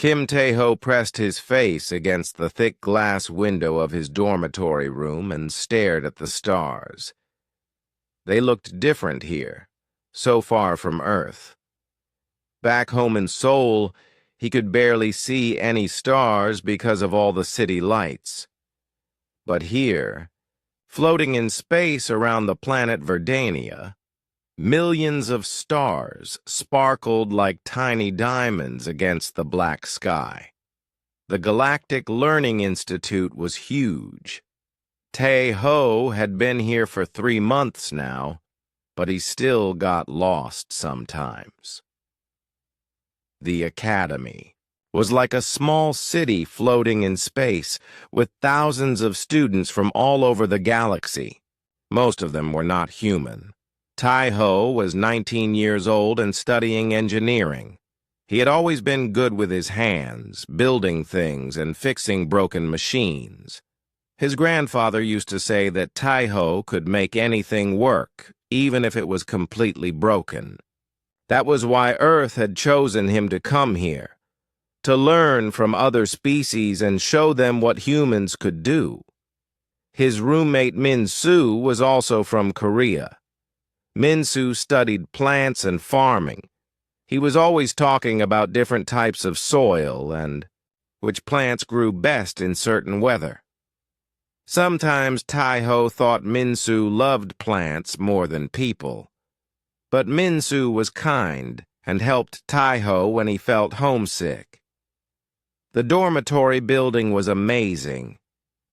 Kim Tae-ho pressed his face against the thick glass window of his dormitory room and stared at the stars. They looked different here, so far from Earth. Back home in Seoul, he could barely see any stars because of all the city lights. But here, floating in space around the planet Verdania, millions of stars sparkled like tiny diamonds against the black sky. The Galactic Learning Institute was huge. Tae-ho had been here for 3 months now, but he still got lost sometimes. The Academy was like a small city floating in space, with thousands of students from all over the galaxy. Most of them were not human. Tae-ho was 19 years old and studying engineering. He had always been good with his hands, building things and fixing broken machines. His grandfather used to say that Tae-ho could make anything work, even if it was completely broken. That was why Earth had chosen him to come here, to learn from other species and show them what humans could do. His roommate Min-soo was also from Korea. Min-soo studied plants and farming. He was always talking about different types of soil and which plants grew best in certain weather. Sometimes Tae-ho thought Min-soo loved plants more than people. But Min-soo was kind and helped Tae-ho when he felt homesick. The dormitory building was amazing.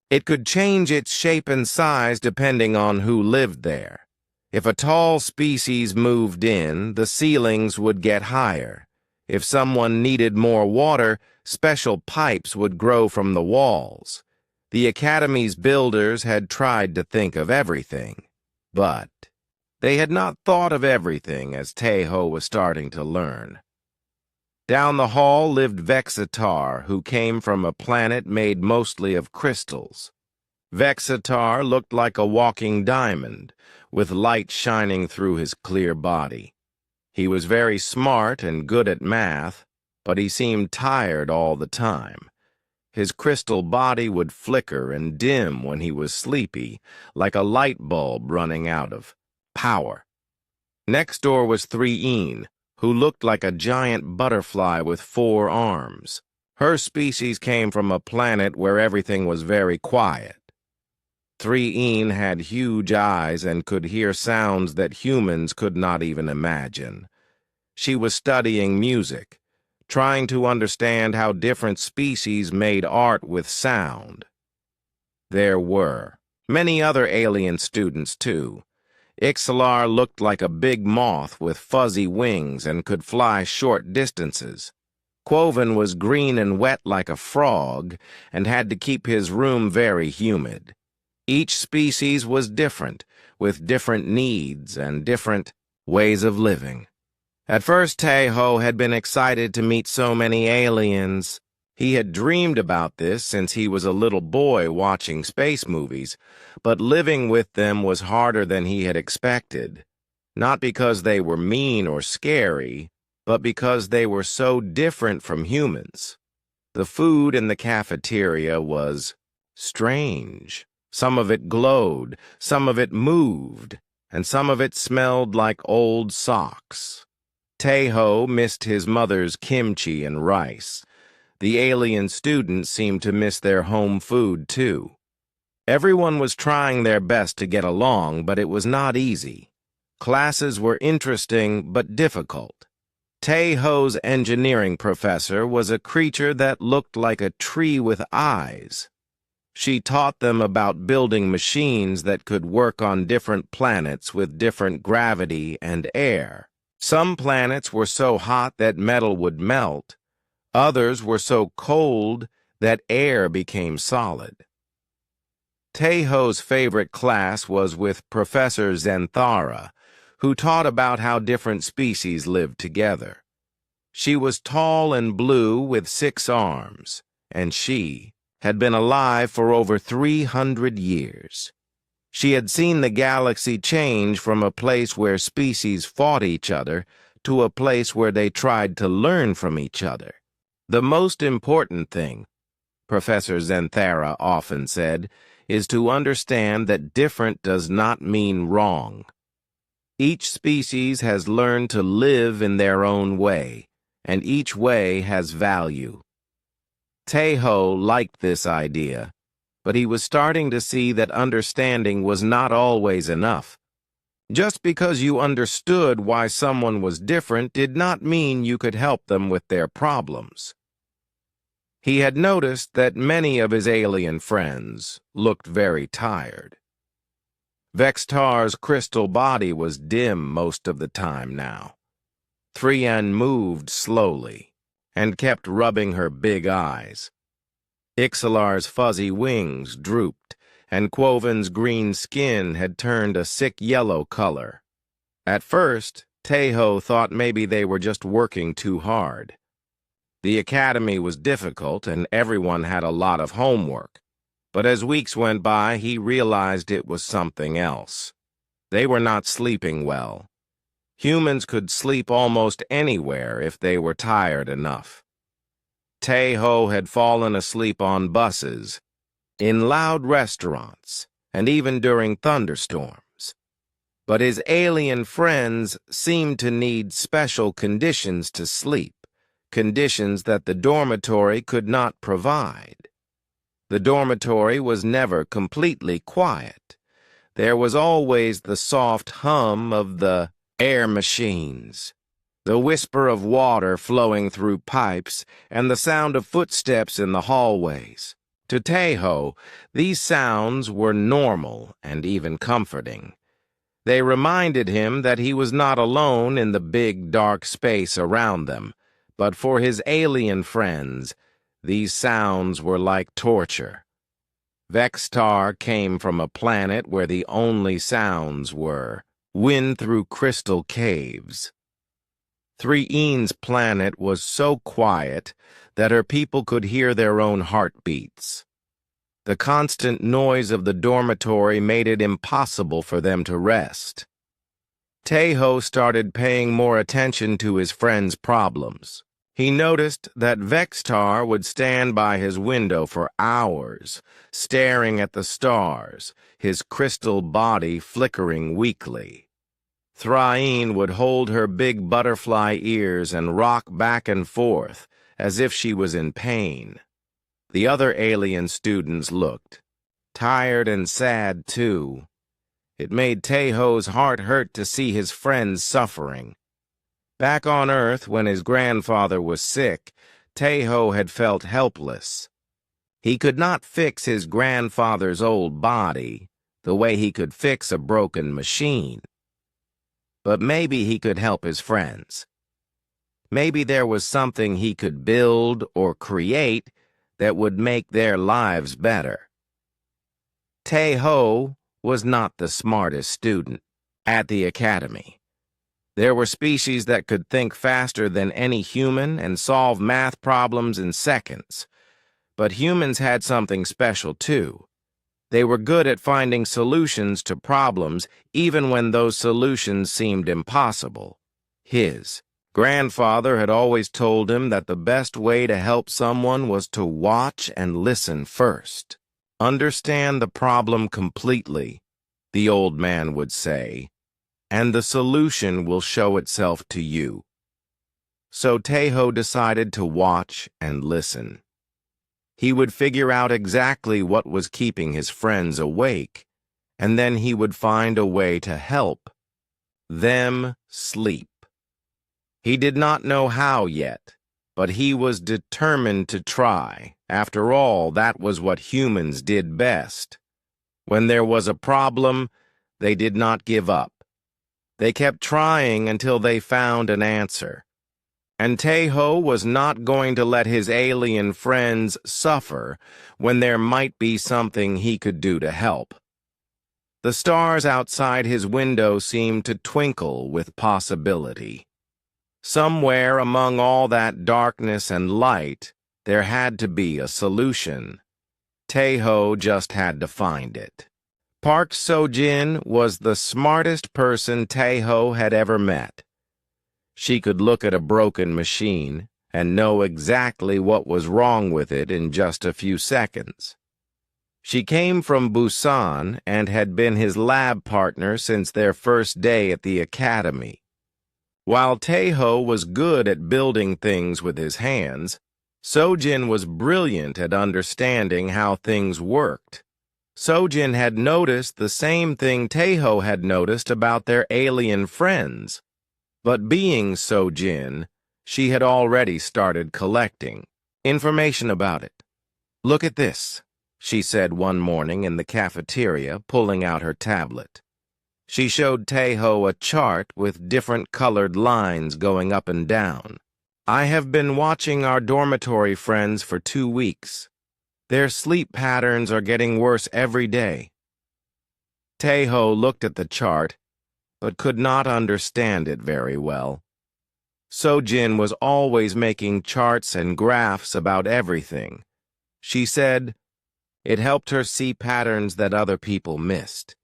It could change its shape and size depending on who lived there. If a tall species moved in, the ceilings would get higher. If someone needed more water, special pipes would grow from the walls. The Academy's builders had tried to think of everything, but they had not thought of everything as Tae-ho was starting to learn. Down the hall lived Vexatar, who came from a planet made mostly of crystals. Vexatar looked like a walking diamond, with light shining through his clear body. He was very smart and good at math, but he seemed tired all the time. His crystal body would flicker and dim when he was sleepy, like a light bulb running out of power. Next door was 3-een, who looked like a giant butterfly with 4 arms. Her species came from a planet where everything was very quiet. 3-een had huge eyes and could hear sounds that humans could not even imagine. She was studying music, trying to understand how different species made art with sound. There were many other alien students, too. Ixalar looked like a big moth with fuzzy wings and could fly short distances. Quoven was green and wet like a frog and had to keep his room very humid. Each species was different, with different needs and different ways of living. At first, Tae-ho had been excited to meet so many aliens. He had dreamed about this since he was a little boy watching space movies, but living with them was harder than he had expected. Not because they were mean or scary, but because they were so different from humans. The food in the cafeteria was strange. Some of it glowed, some of it moved, and some of it smelled like old socks. Tae-ho missed his mother's kimchi and rice. The alien students seemed to miss their home food, too. Everyone was trying their best to get along, but it was not easy. Classes were interesting but difficult. Tae-ho's engineering professor was a creature that looked like a tree with eyes. She taught them about building machines that could work on different planets with different gravity and air. Some planets were so hot that metal would melt. Others were so cold that air became solid. Tae-ho's favorite class was with Professor Zenthara, who taught about how different species lived together. She was tall and blue with 6 arms, and she had been alive for over 300 years. She had seen the galaxy change from a place where species fought each other to a place where they tried to learn from each other. The most important thing, Professor Zenthara often said, is to understand that different does not mean wrong. Each species has learned to live in their own way, and each way has value. Taeho liked this idea, but he was starting to see that understanding was not always enough. Just because you understood why someone was different did not mean you could help them with their problems. He had noticed that many of his alien friends looked very tired. Vextar's crystal body was dim most of the time now. Thrian moved slowly and kept rubbing her big eyes. Ixalar's fuzzy wings drooped, and Quoven's green skin had turned a sick yellow color. At first, Taeho thought maybe they were just working too hard. The academy was difficult, and everyone had a lot of homework. But as weeks went by, he realized it was something else. They were not sleeping well. Humans could sleep almost anywhere if they were tired enough. Taeho had fallen asleep on buses, in loud restaurants, and even during thunderstorms. But his alien friends seemed to need special conditions to sleep, conditions that the dormitory could not provide. The dormitory was never completely quiet. There was always the soft hum of the air machines, the whisper of water flowing through pipes, and the sound of footsteps in the hallways. To Taeho, these sounds were normal and even comforting. They reminded him that he was not alone in the big, dark space around them, but for his alien friends, these sounds were like torture. Vextar came from a planet where the only sounds were wind through crystal caves. Thrian's planet was so quiet that her people could hear their own heartbeats. The constant noise of the dormitory made it impossible for them to rest. Taeho started paying more attention to his friend's problems. He noticed that Vextar would stand by his window for hours, staring at the stars, his crystal body flickering weakly. Thrian would hold her big butterfly ears and rock back and forth, as if she was in pain. The other alien students looked tired and sad, too. It made Taeho's heart hurt to see his friends suffering. Back on Earth, when his grandfather was sick, Taeho had felt helpless. He could not fix his grandfather's old body the way he could fix a broken machine. But maybe he could help his friends. Maybe there was something he could build or create that would make their lives better. Taeho was not the smartest student at the academy. There were species that could think faster than any human and solve math problems in seconds. But humans had something special, too. They were good at finding solutions to problems even when those solutions seemed impossible. His grandfather had always told him that the best way to help someone was to watch and listen first. Understand the problem completely, the old man would say, and the solution will show itself to you. So Taeho decided to watch and listen. He would figure out exactly what was keeping his friends awake, and then he would find a way to help them sleep. He did not know how yet, but he was determined to try. After all, that was what humans did best. When there was a problem, they did not give up. They kept trying until they found an answer. And Taeho was not going to let his alien friends suffer when there might be something he could do to help. The stars outside his window seemed to twinkle with possibility. Somewhere among all that darkness and light, there had to be a solution. Taeho just had to find it. Park Sojin was the smartest person Taeho had ever met. She could look at a broken machine and know exactly what was wrong with it in just a few seconds. She came from Busan and had been his lab partner since their first day at the academy. While Taeho was good at building things with his hands, Sojin was brilliant at understanding how things worked. Sojin had noticed the same thing Taeho had noticed about their alien friends. But being Sojin, she had already started collecting information about it. "Look at this," she said one morning in the cafeteria, pulling out her tablet. She showed Taeho a chart with different colored lines going up and down. "I have been watching our dormitory friends for 2 weeks. Their sleep patterns are getting worse every day." Taeho looked at the chart, but could not understand it very well. Sojin was always making charts and graphs about everything. She said it helped her see patterns that other people missed.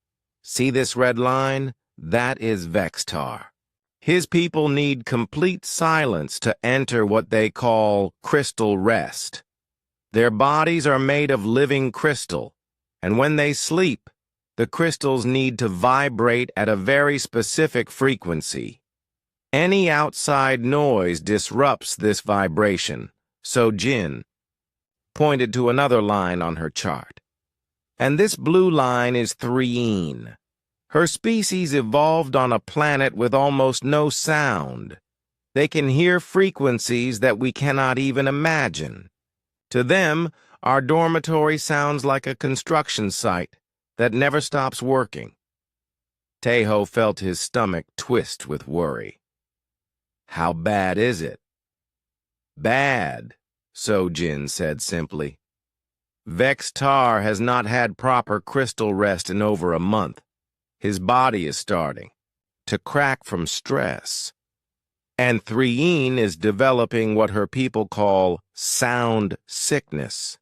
"See this red line? That is Vextar. His people need complete silence to enter what they call crystal rest. Their bodies are made of living crystal, and when they sleep, the crystals need to vibrate at a very specific frequency. Any outside noise disrupts this vibration." So Jin pointed to another line on her chart. "And this blue line is Threein. Her species evolved on a planet with almost no sound. They can hear frequencies that we cannot even imagine. To them, our dormitory sounds like a construction site that never stops working." Taeho felt his stomach twist with worry. "How bad is it?" "Bad," Sojin said simply. "Vextar has not had proper crystal rest in over a month. His body is starting to crack from stress. And Threein is developing what her people call sound sickness.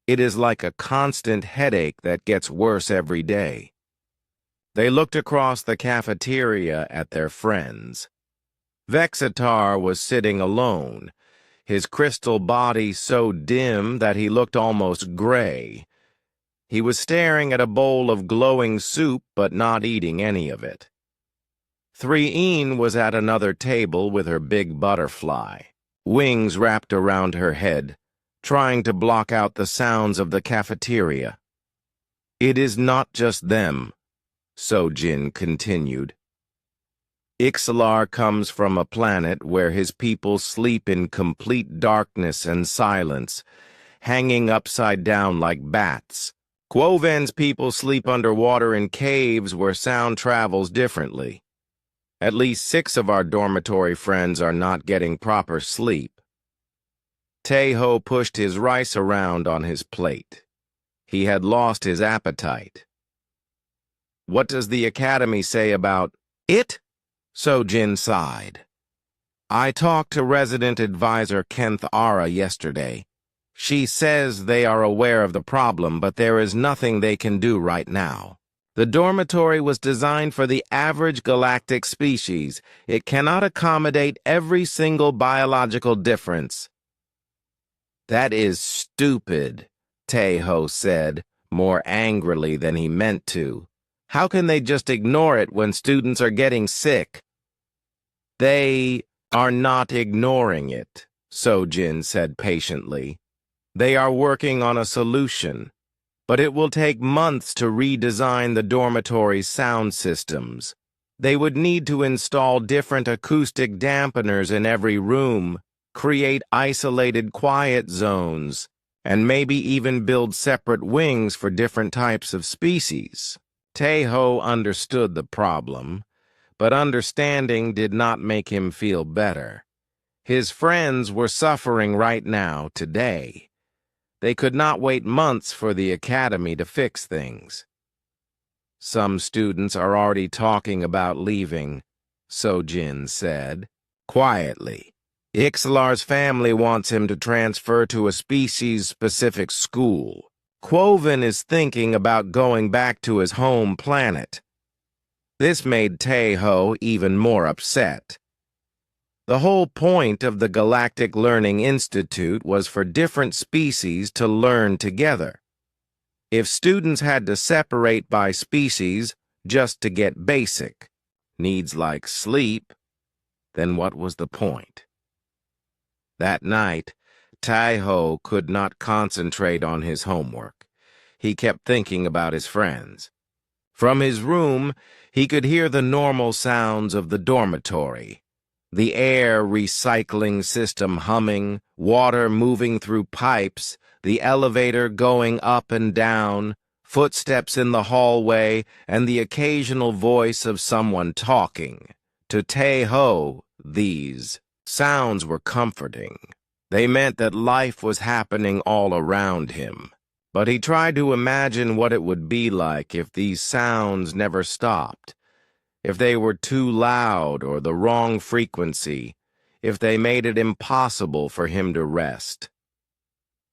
It is like a constant headache that gets worse every day." They looked across the cafeteria at their friends. Vexitar was sitting alone, his crystal body so dim that he looked almost gray. He was staring at a bowl of glowing soup but not eating any of it. Threein was at another table with her big butterfly, wings wrapped around her head, trying to block out the sounds of the cafeteria. "It is not just them," Sojin continued. "Ixalar comes from a planet where his people sleep in complete darkness and silence, hanging upside down like bats. Quoven's people sleep underwater in caves where sound travels differently. At least 6 of our dormitory friends are not getting proper sleep." Taeho pushed his rice around on his plate. He had lost his appetite. "What does the academy say about it?" Sojin sighed. "I talked to resident advisor Kenth Ara yesterday. She says they are aware of the problem, but there is nothing they can do right now. The dormitory was designed for the average galactic species. It cannot accommodate every single biological difference." "That is stupid," Taeho said, more angrily than he meant to. "How can they just ignore it when students are getting sick?" "They are not ignoring it," Sojin said patiently. "They are working on a solution, but it will take months to redesign the dormitory's sound systems. They would need to install different acoustic dampeners in every room, create isolated quiet zones, and maybe even build separate wings for different types of species." Taeho understood the problem, but understanding did not make him feel better. His friends were suffering right now, today. They could not wait months for the academy to fix things. "Some students are already talking about leaving," Sojin said, quietly. "Ixalar's family wants him to transfer to a species-specific school. Quoven is thinking about going back to his home planet." This made Taeho even more upset. The whole point of the Galactic Learning Institute was for different species to learn together. If students had to separate by species just to get basic needs like sleep, then what was the point? That night, Tai-Ho could not concentrate on his homework. He kept thinking about his friends. From his room, he could hear the normal sounds of the dormitory. The air recycling system humming, water moving through pipes, the elevator going up and down, footsteps in the hallway, and the occasional voice of someone talking. To Tai-Ho, these sounds were comforting. They meant that life was happening all around him. But he tried to imagine what it would be like if these sounds never stopped. If they were too loud or the wrong frequency, if they made it impossible for him to rest.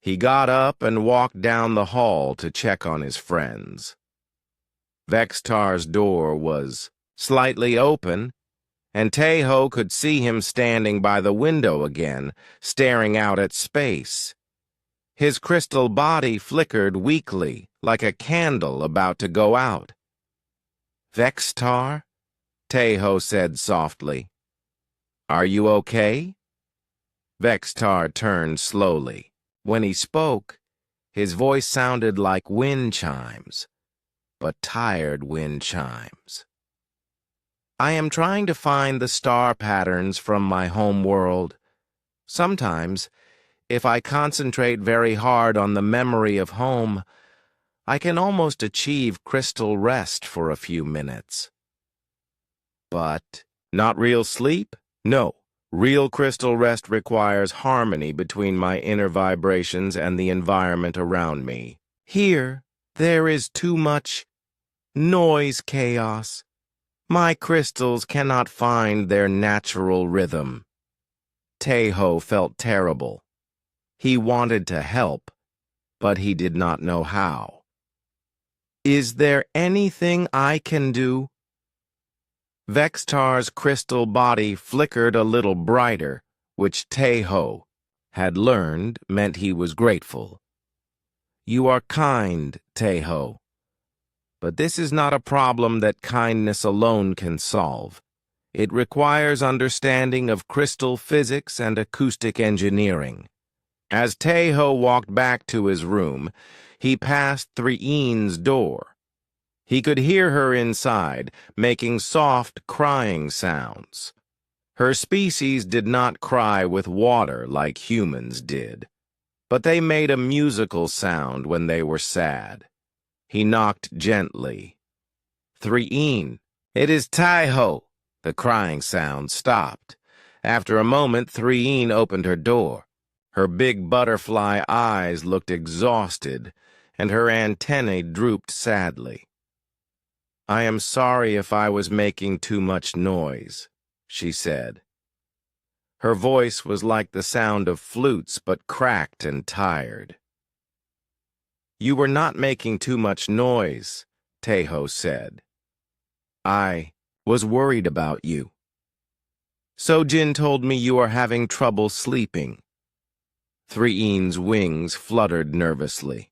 He got up and walked down the hall to check on his friends. Vextar's door was slightly open, and Tai-Ho could see him standing by the window again, staring out at space. His crystal body flickered weakly, like a candle about to go out. "Vextar?" Tai-Ho said softly. "Are you okay?" Vextar turned slowly. When he spoke, his voice sounded like wind chimes, but tired wind chimes. "I am trying to find the star patterns from my home world. Sometimes, if I concentrate very hard on the memory of home, I can almost achieve crystal rest for a few minutes." But not real sleep? No. Real crystal rest requires harmony between my inner vibrations and the environment around me. Here, there is too much noise chaos. My crystals cannot find their natural rhythm. Tai-Ho felt terrible. He wanted to help, but he did not know how. "Is there anything I can do?" Vextar's crystal body flickered a little brighter, which Tai-Ho had learned meant he was grateful. "You are kind, Tai-Ho. But this is not a problem that kindness alone can solve. It requires understanding of crystal physics and acoustic engineering." As Tai-Ho walked back to his room, he passed Threein's door. He could hear her inside, making soft crying sounds. Her species did not cry with water like humans did, but they made a musical sound when they were sad. He knocked gently. "Threein, it is Tai-Ho." The crying sound stopped. After a moment, Threein opened her door. Her big butterfly eyes looked exhausted, and her antennae drooped sadly. "I am sorry if I was making too much noise," she said. Her voice was like the sound of flutes, but cracked and tired. "You were not making too much noise," Tai-Ho said. "I was worried about you. Sojin told me you are having trouble sleeping." Threein's wings fluttered nervously.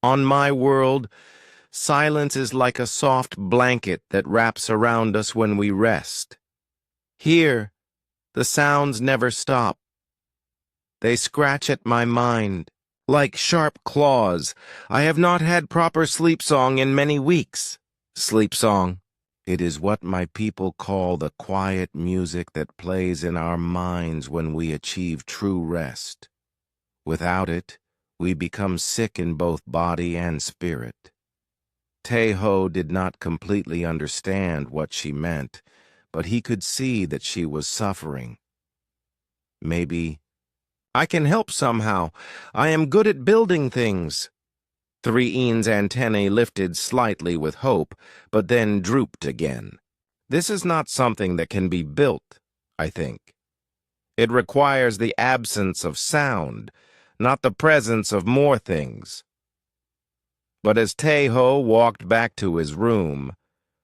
"On my world, silence is like a soft blanket that wraps around us when we rest. Here, the sounds never stop. They scratch at my mind, like sharp claws. I have not had proper sleep song in many weeks." "Sleep song. It is what my people call the quiet music that plays in our minds when we achieve true rest. Without it, we become sick in both body and spirit." Tai-Ho did not completely understand what she meant, but he could see that she was suffering. "Maybe I can help somehow. I am good at building things." Threein's antennae lifted slightly with hope, but then drooped again. "This is not something that can be built, I think. It requires the absence of sound, not the presence of more things." But as Tai-Ho walked back to his room,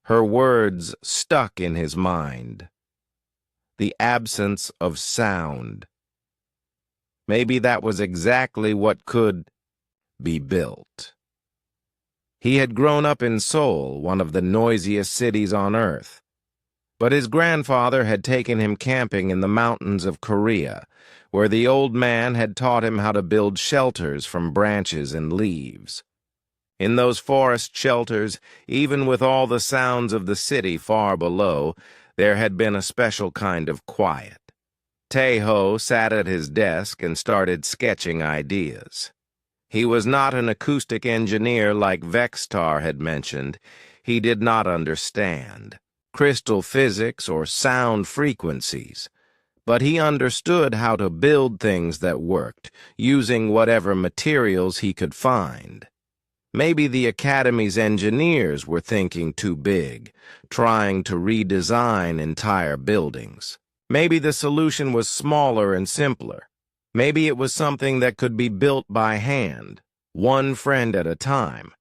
her words stuck in his mind. the absence of sound. Maybe that was exactly what could be built. He had grown up in Seoul, one of the noisiest cities on Earth. But his grandfather had taken him camping in the mountains of Korea, where the old man had taught him how to build shelters from branches and leaves. In those forest shelters, even with all the sounds of the city far below, there had been a special kind of quiet. Tae-ho sat at his desk and started sketching ideas. He was not an acoustic engineer like Vextar had mentioned. He did not understand crystal physics or sound frequencies, but he understood how to build things that worked, using whatever materials he could find. Maybe the Academy's engineers were thinking too big, trying to redesign entire buildings. Maybe the solution was smaller and simpler. Maybe it was something that could be built by hand, one friend at a time.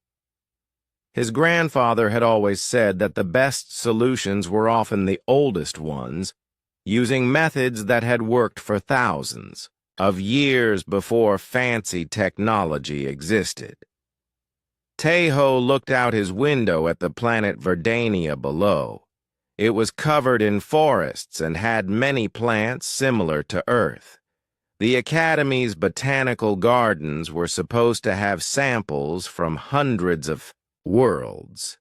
His grandfather had always said that the best solutions were often the oldest ones, using methods that had worked for thousands of years before fancy technology existed. Tae-ho looked out his window at the planet Verdania below. It was covered in forests and had many plants similar to Earth. The Academy's botanical gardens were supposed to have samples from hundreds of worlds.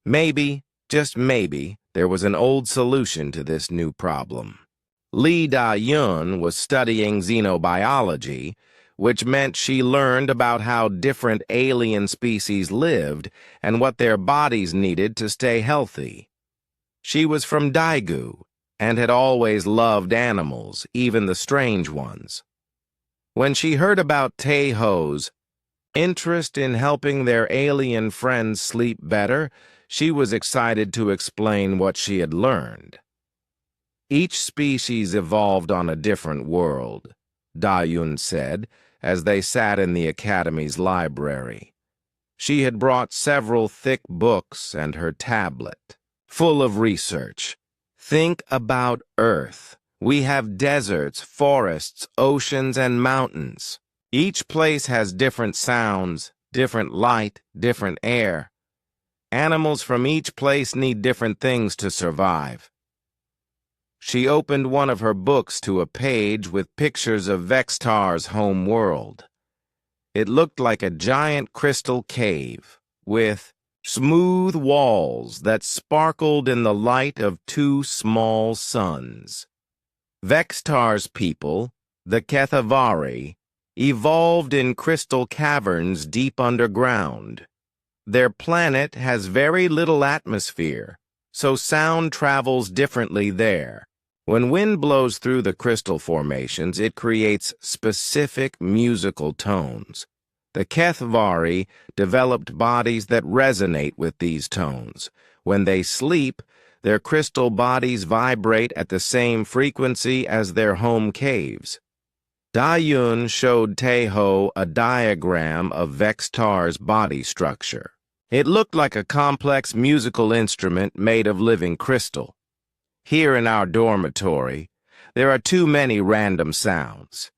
Maybe, just maybe, there was an old solution to this new problem. Lee Da-yun was studying xenobiology, which meant she learned about how different alien species lived and what their bodies needed to stay healthy. She was from Daegu and had always loved animals, even the strange ones. When she heard about Tae-ho's interest in helping their alien friends sleep better, she was excited to explain what she had learned. Each species evolved on a different world, Da-yun said, as they sat in the Academy's library. She had brought several thick books and her tablet, full of research. Think about Earth. We have deserts, forests, oceans, and mountains. Each place has different sounds, different light, different air. Animals from each place need different things to survive. She opened one of her books to a page with pictures of Vextar's home world. It looked like a giant crystal cave, with smooth walls that sparkled in the light of two small suns. Vextar's people, the Kethavari, evolved in crystal caverns deep underground. Their planet has very little atmosphere, so sound travels differently there. When wind blows through the crystal formations, it creates specific musical tones. The Kethavari developed bodies that resonate with these tones. When they sleep, their crystal bodies vibrate at the same frequency as their home caves. Da-yun showed Tae-ho a diagram of Vextar's body structure. It looked like a complex musical instrument made of living crystal. Here in our dormitory, there are too many random sounds.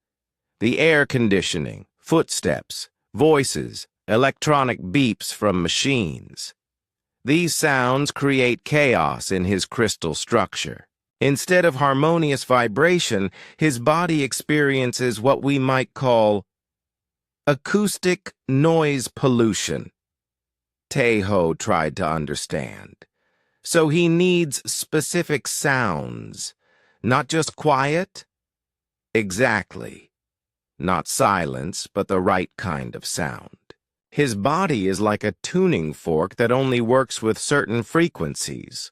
The air conditioning, footsteps, voices, electronic beeps from machines. These sounds create chaos in his crystal structure. Instead of harmonious vibration, his body experiences what we might call acoustic noise pollution. Tae-ho tried to understand. So he needs specific sounds, not just quiet? Exactly. Not silence, but the right kind of sound. His body is like a tuning fork that only works with certain frequencies.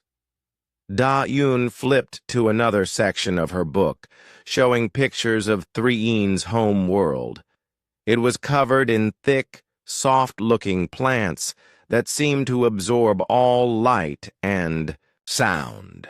Da-yun flipped to another section of her book, showing pictures of Three-Ean's home world. It was covered in thick, soft-looking plants that seemed to absorb all light and sound.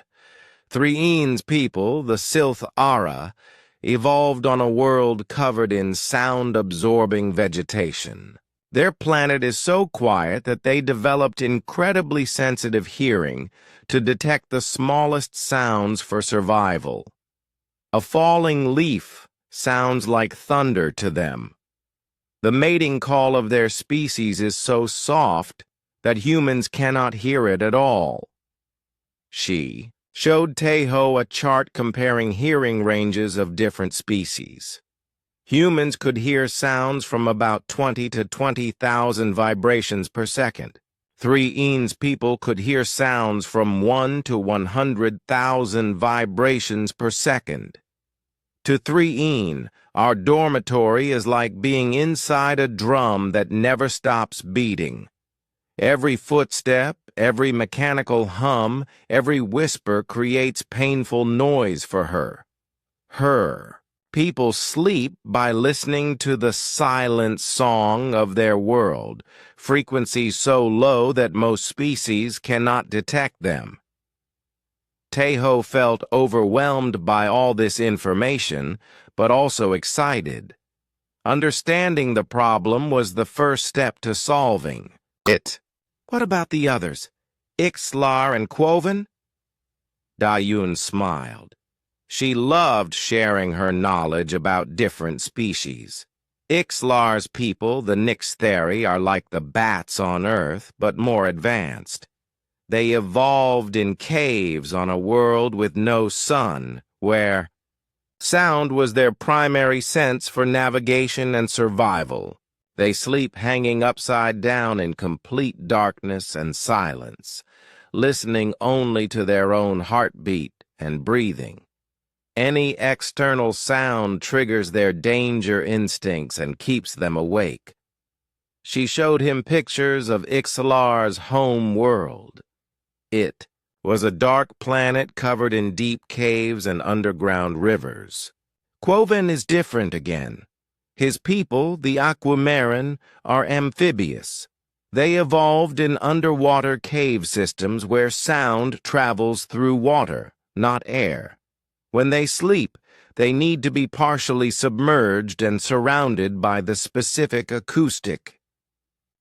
Three-Ean's people, the Silth Ara, evolved on a world covered in sound-absorbing vegetation. Their planet is so quiet that they developed incredibly sensitive hearing to detect the smallest sounds for survival. A falling leaf sounds like thunder to them. The mating call of their species is so soft that humans cannot hear it at all. She showed Taeho a chart comparing hearing ranges of different species. Humans could hear sounds from about 20 to 20,000 vibrations per second. 3E's people could hear sounds from 1 to 100,000 vibrations per second. To 3E, our dormitory is like being inside a drum that never stops beating. Every footstep, every mechanical hum, every whisper creates painful noise for her. People sleep by listening to the silent song of their world, frequencies so low that most species cannot detect them. Taeho felt overwhelmed by all this information, but also excited. Understanding the problem was the first step to solving it. What about the others? Ixlar and Quoven? Da-Yun smiled. She loved sharing her knowledge about different species. Ixlar's people, the Nixtheri, are like the bats on Earth, but more advanced. They evolved in caves on a world with no sun, where sound was their primary sense for navigation and survival. They sleep hanging upside down in complete darkness and silence, listening only to their own heartbeat and breathing. Any external sound triggers their danger instincts and keeps them awake. She showed him pictures of Ixalar's home world. It was a dark planet covered in deep caves and underground rivers. Quoven is different again. His people, the Aquamarin, are amphibious. They evolved in underwater cave systems where sound travels through water, not air. When they sleep, they need to be partially submerged and surrounded by the specific acoustic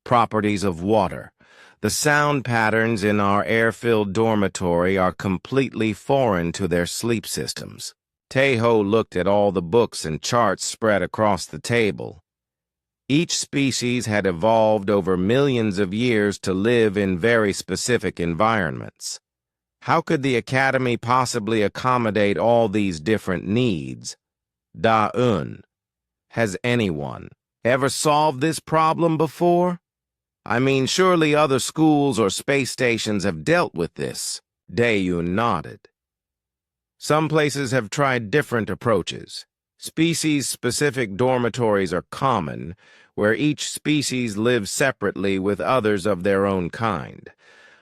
properties of water. The sound patterns in our air-filled dormitory are completely foreign to their sleep systems. Taeho looked at all the books and charts spread across the table. Each species had evolved over millions of years to live in very specific environments. How could the Academy possibly accommodate all these different needs? Da-Un, has anyone ever solved this problem before? I mean, surely other schools or space stations have dealt with this. Dae-Yun nodded. Some places have tried different approaches. Species-specific dormitories are common, where each species lives separately with others of their own kind.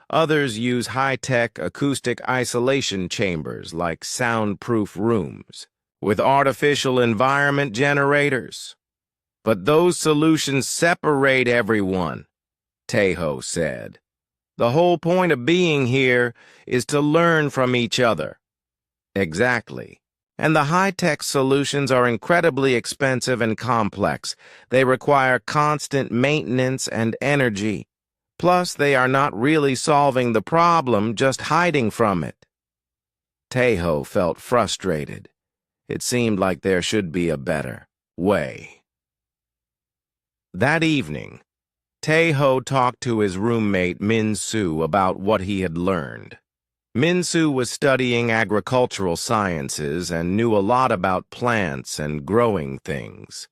Others use high-tech acoustic isolation chambers like soundproof rooms, with artificial environment generators. But those solutions separate everyone, Taeho said. The whole point of being here is to learn from each other. Exactly. And the high-tech solutions are incredibly expensive and complex. They require constant maintenance and energy. Plus, they are not really solving the problem, just hiding from it. Taeho felt frustrated. It seemed like there should be a better way. That evening, Taeho talked to his roommate Min-Soo about what he had learned. Min-Soo was studying agricultural sciences and knew a lot about plants and growing things.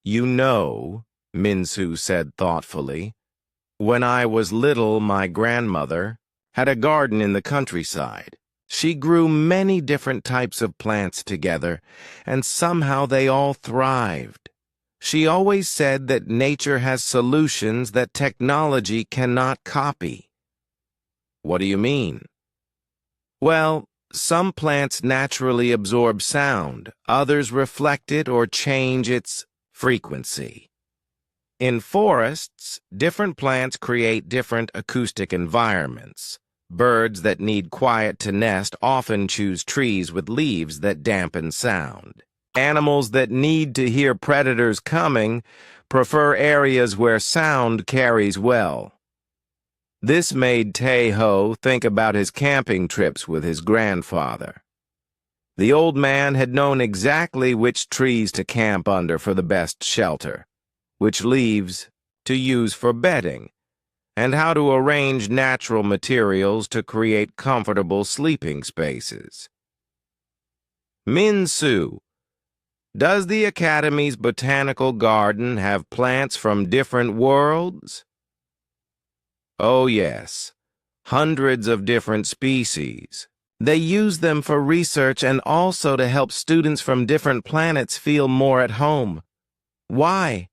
You know, Min-Soo said thoughtfully, when I was little, my grandmother had a garden in the countryside. She grew many different types of plants together, and somehow they all thrived. She always said that nature has solutions that technology cannot copy. What do you mean? Well, some plants naturally absorb sound, others reflect it or change its frequency. In forests, different plants create different acoustic environments. Birds that need quiet to nest often choose trees with leaves that dampen sound. Animals that need to hear predators coming prefer areas where sound carries well. This made Taeho think about his camping trips with his grandfather. The old man had known exactly which trees to camp under for the best shelter, which leaves to use for bedding, and how to arrange natural materials to create comfortable sleeping spaces. Min-Su, does the Academy's botanical garden have plants from different worlds? Oh yes, hundreds of different species. They use them for research and also to help students from different planets feel more at home. Why?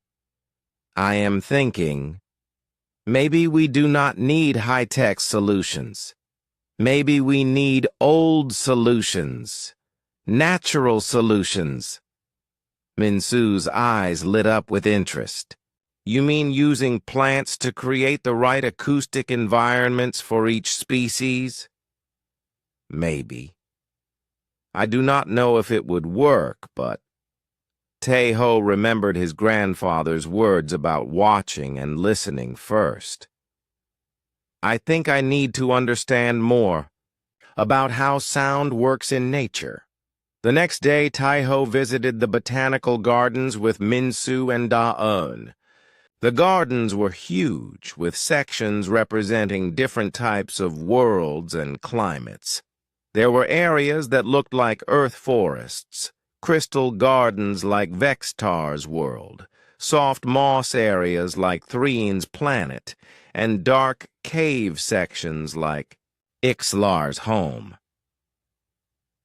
I am thinking, maybe we do not need high-tech solutions. Maybe we need old solutions, natural solutions. Min-Su's eyes lit up with interest. You mean using plants to create the right acoustic environments for each species? Maybe. I do not know if it would work, but Tae-ho remembered his grandfather's words about watching and listening first. I think I need to understand more about how sound works in nature. The next day, Tae-ho visited the botanical gardens with Min-Su and Da-eun. The gardens were huge, with sections representing different types of worlds and climates. There were areas that looked like earth forests, crystal gardens like Vextar's world, soft moss areas like Threen's planet, and dark cave sections like Ixlar's home.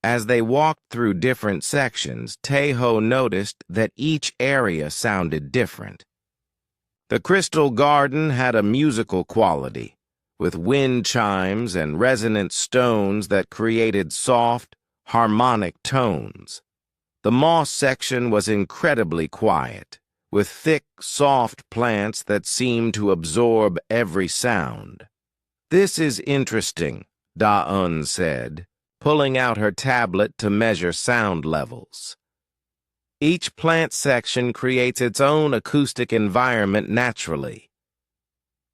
As they walked through different sections, Tae-ho noticed that each area sounded different. The crystal garden had a musical quality, with wind chimes and resonant stones that created soft, harmonic tones. The moss section was incredibly quiet, with thick, soft plants that seemed to absorb every sound. This is interesting, Da-eun said, pulling out her tablet to measure sound levels. Each plant section creates its own acoustic environment naturally.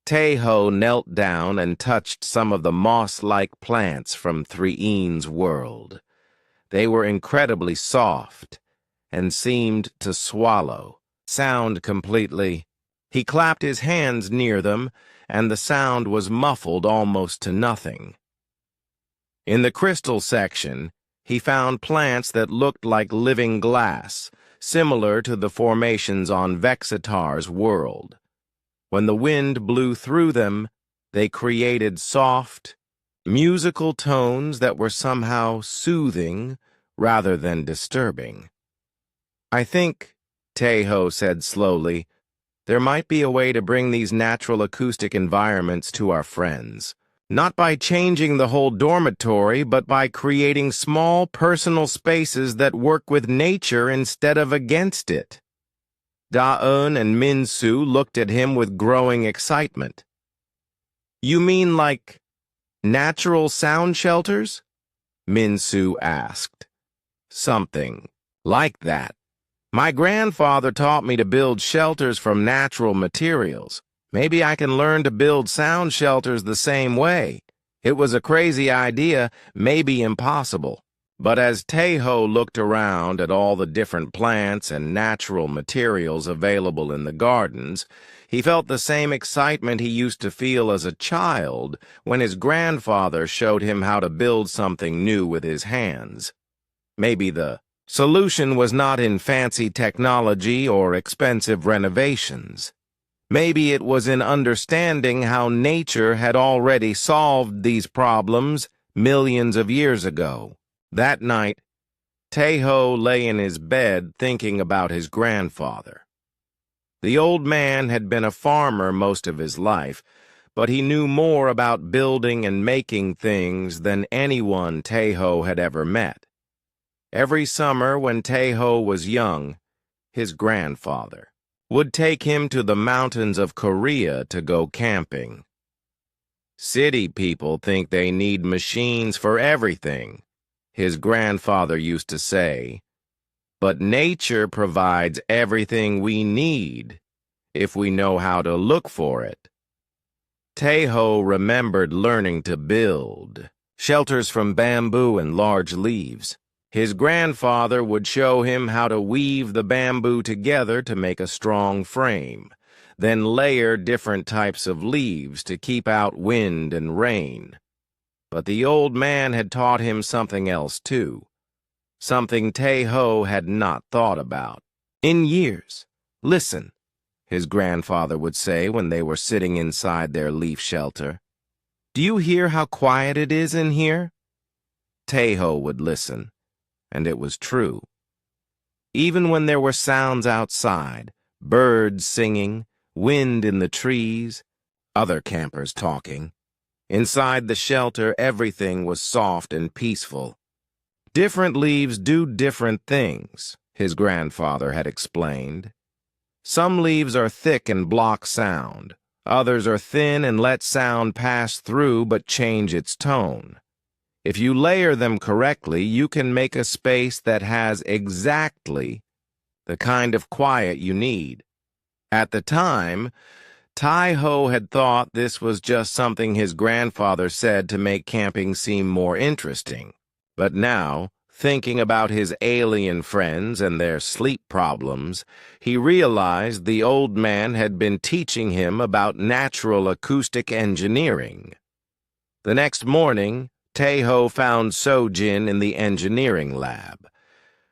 Tae-ho knelt down and touched some of the moss-like plants from Threen's world. They were incredibly soft and seemed to swallow sound completely. He clapped his hands near them, and the sound was muffled almost to nothing. In the crystal section, he found plants that looked like living glass, similar to the formations on Vexitar's world. When the wind blew through them, they created soft, musical tones that were somehow soothing rather than disturbing. I think, Tae-ho said slowly, there might be a way to bring these natural acoustic environments to our friends. Not by changing the whole dormitory, but by creating small personal spaces that work with nature instead of against it. Da-eun and Min-Su looked at him with growing excitement. You mean like natural sound shelters? Min-Su asked. Something like that. My grandfather taught me to build shelters from natural materials. Maybe I can learn to build sound shelters the same way. It was a crazy idea, maybe impossible. But as Tae-ho looked around at all the different plants and natural materials available in the gardens, he felt the same excitement he used to feel as a child when his grandfather showed him how to build something new with his hands. Maybe the solution was not in fancy technology or expensive renovations. Maybe it was in understanding how nature had already solved these problems millions of years ago. That night, Tae-ho lay in his bed thinking about his grandfather. The old man had been a farmer most of his life, but he knew more about building and making things than anyone Tae-ho had ever met. Every summer when Tae-ho was young, his grandfather would take him to the mountains of Korea to go camping. City people think they need machines for everything, his grandfather used to say, but nature provides everything we need if we know how to look for it. Tae-ho remembered learning to build shelters from bamboo and large leaves. His grandfather would show him how to weave the bamboo together to make a strong frame, then layer different types of leaves to keep out wind and rain. But the old man had taught him something else too, something Tae-ho had not thought about in years. "Listen," his grandfather would say when they were sitting inside their leaf shelter. "Do you hear how quiet it is in here?" Tae-ho would listen, and it was true. Even when there were sounds outside, birds singing, wind in the trees, other campers talking, inside the shelter everything was soft and peaceful. "Different leaves do different things," his grandfather had explained. "Some leaves are thick and block sound. Others are thin and let sound pass through but change its tone. If you layer them correctly, you can make a space that has exactly the kind of quiet you need." At the time, Tai-ho had thought this was just something his grandfather said to make camping seem more interesting. But now, thinking about his alien friends and their sleep problems, he realized the old man had been teaching him about natural acoustic engineering. The next morning, Tae-ho found So-jin in the engineering lab.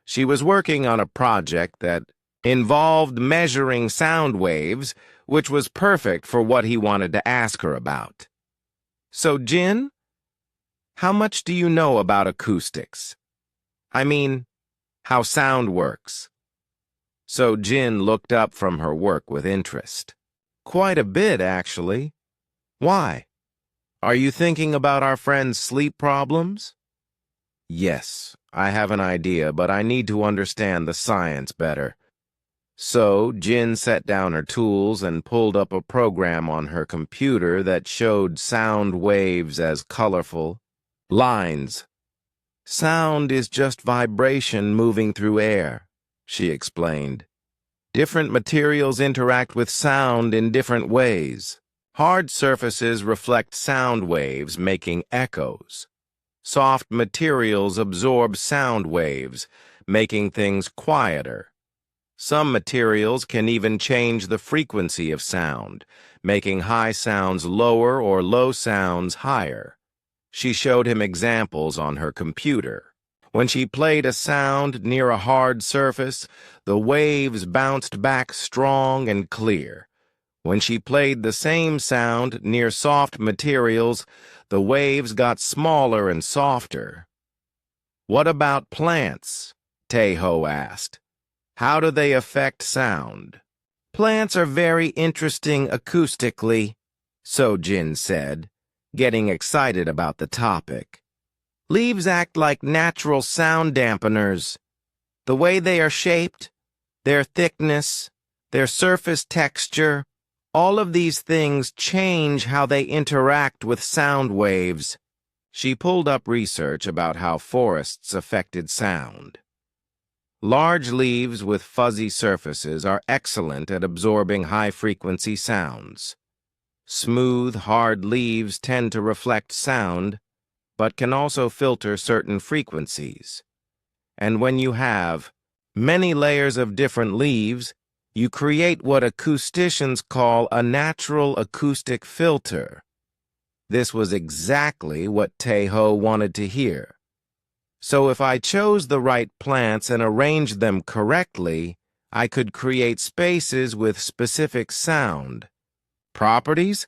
She was working on a project that involved measuring sound waves, which was perfect for what he wanted to ask her about. "So-jin, how much do you know about acoustics? I mean, how sound works?" So-jin looked up from her work with interest. "Quite a bit, actually. Why? Are you thinking about our friend's sleep problems?" "Yes, I have an idea, but I need to understand the science better." So Jin set down her tools and pulled up a program on her computer that showed sound waves as colorful lines. "Sound is just vibration moving through air," she explained. "Different materials interact with sound in different ways. Hard surfaces reflect sound waves, making echoes. Soft materials absorb sound waves, making things quieter. Some materials can even change the frequency of sound, making high sounds lower or low sounds higher." She showed him examples on her computer. When she played a sound near a hard surface, the waves bounced back strong and clear. When she played the same sound near soft materials, the waves got smaller and softer. "What about plants?" Tae-ho asked. "How do they affect sound?" "Plants are very interesting acoustically," So-jin said, getting excited about the topic. "Leaves act like natural sound dampeners. The way they are shaped, their thickness, their surface texture, all of these things change how they interact with sound waves." She pulled up research about how forests affected sound. Large leaves with fuzzy surfaces are excellent at absorbing high-frequency sounds. Smooth, hard leaves tend to reflect sound, but can also filter certain frequencies. And when you have many layers of different leaves, you create what acousticians call a natural acoustic filter. This was exactly what Tae-ho wanted to hear. So if I chose the right plants and arranged them correctly, I could create spaces with specific sound properties?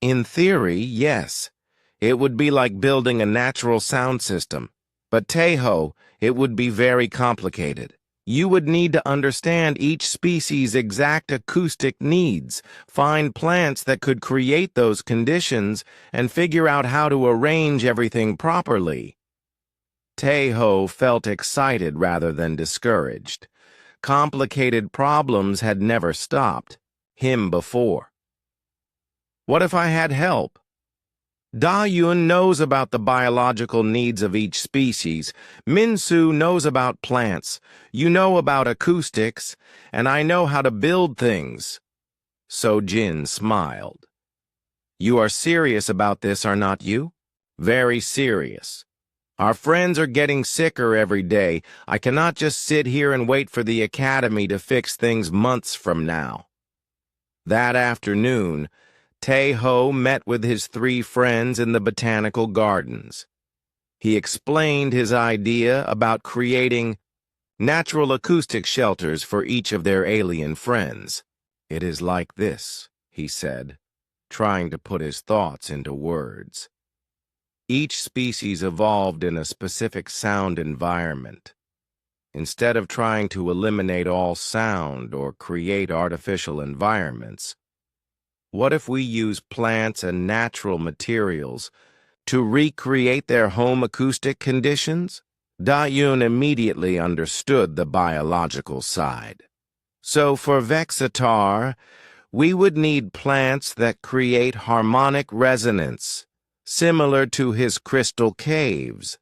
In theory, yes. It would be like building a natural sound system. But Tae-ho, it would be very complicated. You would need to understand each species' exact acoustic needs, find plants that could create those conditions, and figure out how to arrange everything properly. Tae-ho felt excited rather than discouraged. Complicated problems had never stopped him before. What if I had help? Da-yoon knows about the biological needs of each species. Min-soo knows about plants. You know about acoustics. And I know how to build things. So-jin smiled. You are serious about this, are not you? Very serious. Our friends are getting sicker every day. I cannot just sit here and wait for the academy to fix things months from now. That afternoon, Tae-ho met with his 3 friends in the botanical gardens. He explained his idea about creating natural acoustic shelters for each of their alien friends. "It is like this," he said, trying to put his thoughts into words. Each species evolved in a specific sound environment. Instead of trying to eliminate all sound or create artificial environments, what if we use plants and natural materials to recreate their home acoustic conditions? Da-yoon immediately understood the biological side. So for Vexatar, we would need plants that create harmonic resonance, similar to his crystal caves.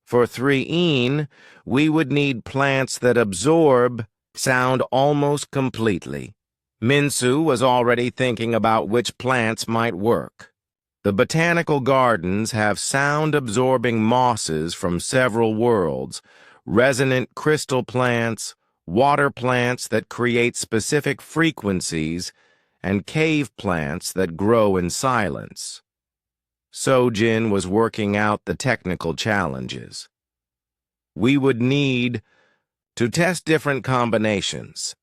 For 3-een, we would need plants that absorb sound almost completely. Minsu was already thinking about which plants might work. The botanical gardens have sound-absorbing mosses from several worlds, resonant crystal plants, water plants that create specific frequencies, and cave plants that grow in silence. Sojin was working out the technical challenges. We would need to test different combinations,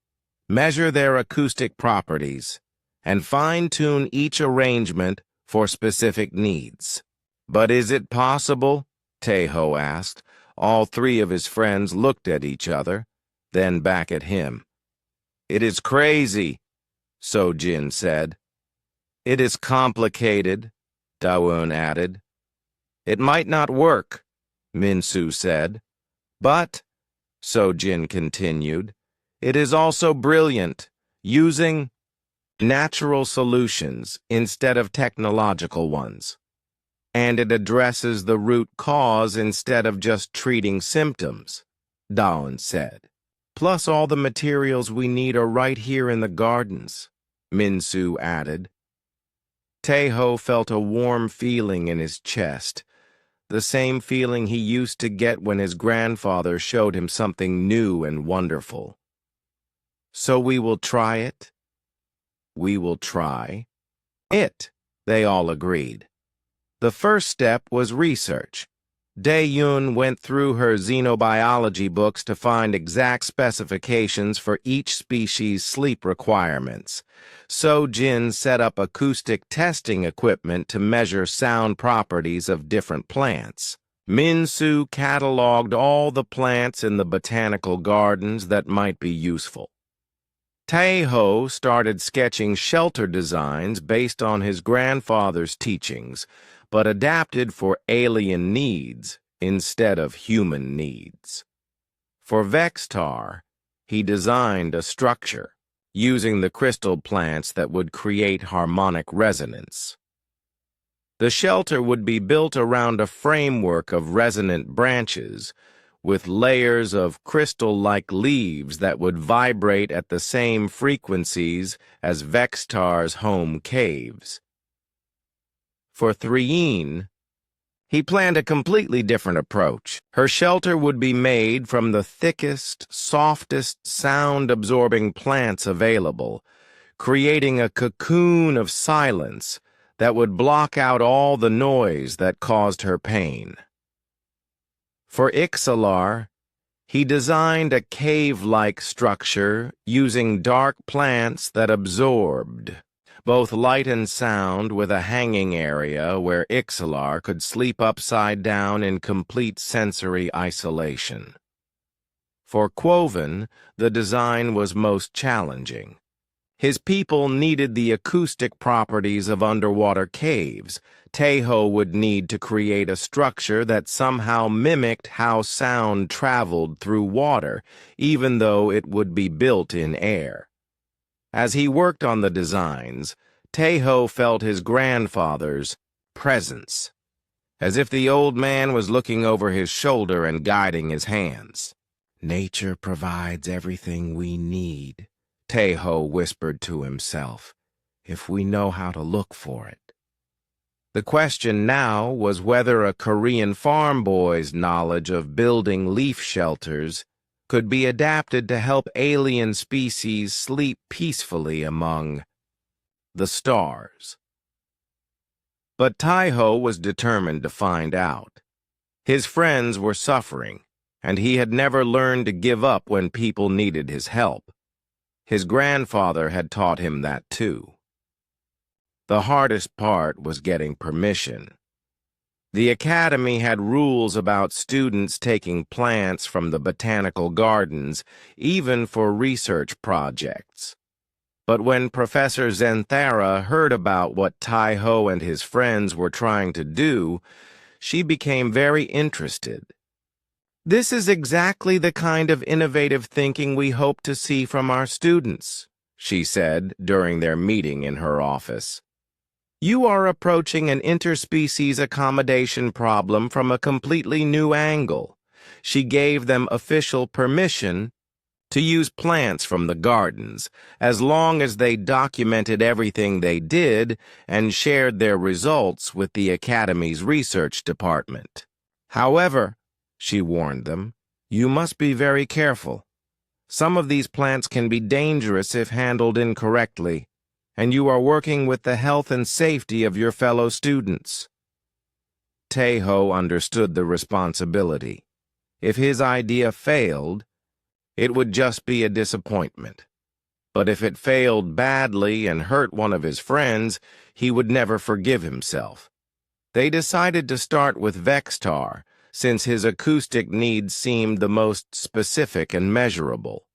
measure their acoustic properties, and fine-tune each arrangement for specific needs. "But is it possible?" Tae-ho asked. All 3 of his friends looked at each other, then back at him. "It is crazy," Sojin said. "It is complicated," Dawoon added. "It might not work," Minsu said. "But," Sojin continued, "it is also brilliant, using natural solutions instead of technological ones. And it addresses the root cause instead of just treating symptoms," Dawoon said. "Plus all the materials we need are right here in the gardens," Minsu added. Tae-ho felt a warm feeling in his chest, the same feeling he used to get when his grandfather showed him something new and wonderful. "So we will try it?" "We will try it," they all agreed. The first step was research. Dae-yoon went through her xenobiology books to find exact specifications for each species' sleep requirements. Sojin set up acoustic testing equipment to measure sound properties of different plants. Minsu cataloged all the plants in the botanical gardens that might be useful. Tae-ho started sketching shelter designs based on his grandfather's teachings, but adapted for alien needs instead of human needs. For Vextar, he designed a structure using the crystal plants that would create harmonic resonance. The shelter would be built around a framework of resonant branches with layers of crystal-like leaves that would vibrate at the same frequencies as Vextar's home caves. For 3-een, he planned a completely different approach. Her shelter would be made from the thickest, softest, sound-absorbing plants available, creating a cocoon of silence that would block out all the noise that caused her pain. For Ixalar, he designed a cave-like structure using dark plants that absorbed both light and sound, with a hanging area where Ixalar could sleep upside down in complete sensory isolation. For Quoven, the design was most challenging. His people needed the acoustic properties of underwater caves. Tae-ho would need to create a structure that somehow mimicked how sound traveled through water, even though it would be built in air. As he worked on the designs, Tae-ho felt his grandfather's presence, as if the old man was looking over his shoulder and guiding his hands. "Nature provides everything we need," Tae-ho whispered to himself, "if we know how to look for it." The question now was whether a Korean farm boy's knowledge of building leaf shelters could be adapted to help alien species sleep peacefully among the stars. But Taiho was determined to find out. His friends were suffering, and he had never learned to give up when people needed his help. His grandfather had taught him that too. The hardest part was getting permission. The academy had rules about students taking plants from the botanical gardens, even for research projects. But when Professor Zenthara heard about what Taiho and his friends were trying to do, she became very interested. "This is exactly the kind of innovative thinking we hope to see from our students," she said during their meeting in her office. "You are approaching an interspecies accommodation problem from a completely new angle." She gave them official permission to use plants from the gardens, as long as they documented everything they did and shared their results with the Academy's research department. "However," she warned them, "you must be very careful. Some of these plants can be dangerous if handled incorrectly, and you are working with the health and safety of your fellow students." Taiho understood the responsibility. If his idea failed, it would just be a disappointment. But if it failed badly and hurt one of his friends, he would never forgive himself. They decided to start with Vextar, since his acoustic needs seemed the most specific and measurable.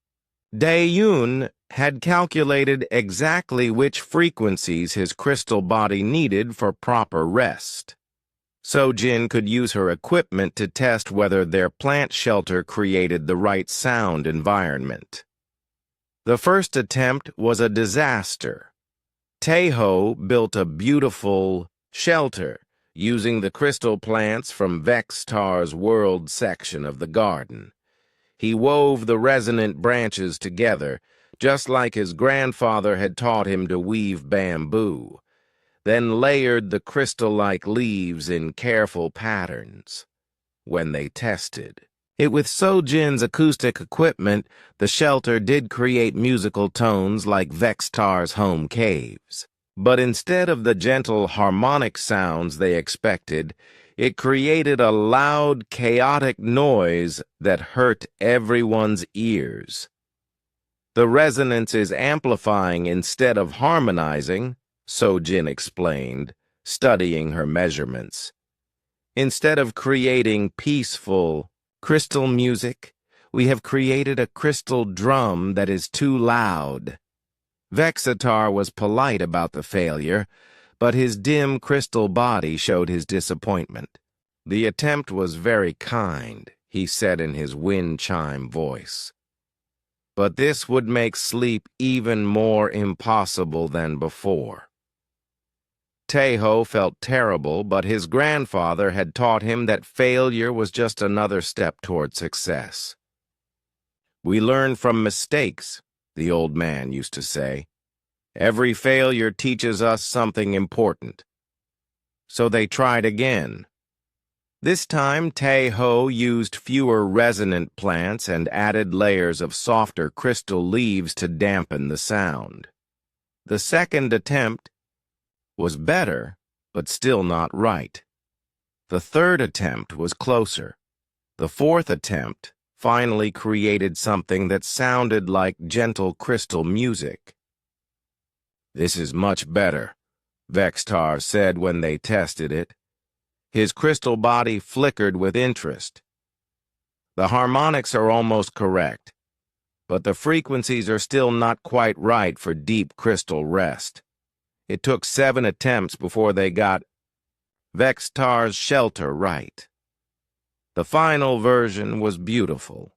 Dae-Yoon had calculated exactly which frequencies his crystal body needed for proper rest. So-Jin could use her equipment to test whether their plant shelter created the right sound environment. The first attempt was a disaster. Taiho built a beautiful shelter using the crystal plants from Vextar's world section of the garden. He wove the resonant branches together, just like his grandfather had taught him to weave bamboo, then layered the crystal-like leaves in careful patterns. When they tested it with So-Jin's acoustic equipment, the shelter did create musical tones like Vextar's home caves. But instead of the gentle harmonic sounds they expected, it created a loud, chaotic noise that hurt everyone's ears. "The resonance is amplifying instead of harmonizing," So-Jin explained, studying her measurements. "Instead of creating peaceful, crystal music, we have created a crystal drum that is too loud." Vexatar was polite about the failure, but his dim crystal body showed his disappointment. "The attempt was very kind," he said in his wind chime voice. "But this would make sleep even more impossible than before." Taiho felt terrible, but his grandfather had taught him that failure was just another step toward success. "We learn from mistakes," the old man used to say. "Every failure teaches us something important." So they tried again. This time, Taiho used fewer resonant plants and added layers of softer crystal leaves to dampen the sound. The second attempt was better, but still not right. The third attempt was closer. The fourth attempt finally created something that sounded like gentle crystal music. "This is much better," Vextar said when they tested it. His crystal body flickered with interest. "The harmonics are almost correct, but the frequencies are still not quite right for deep crystal rest. It took 7 attempts before they got Vextar's shelter right." The final version was beautiful.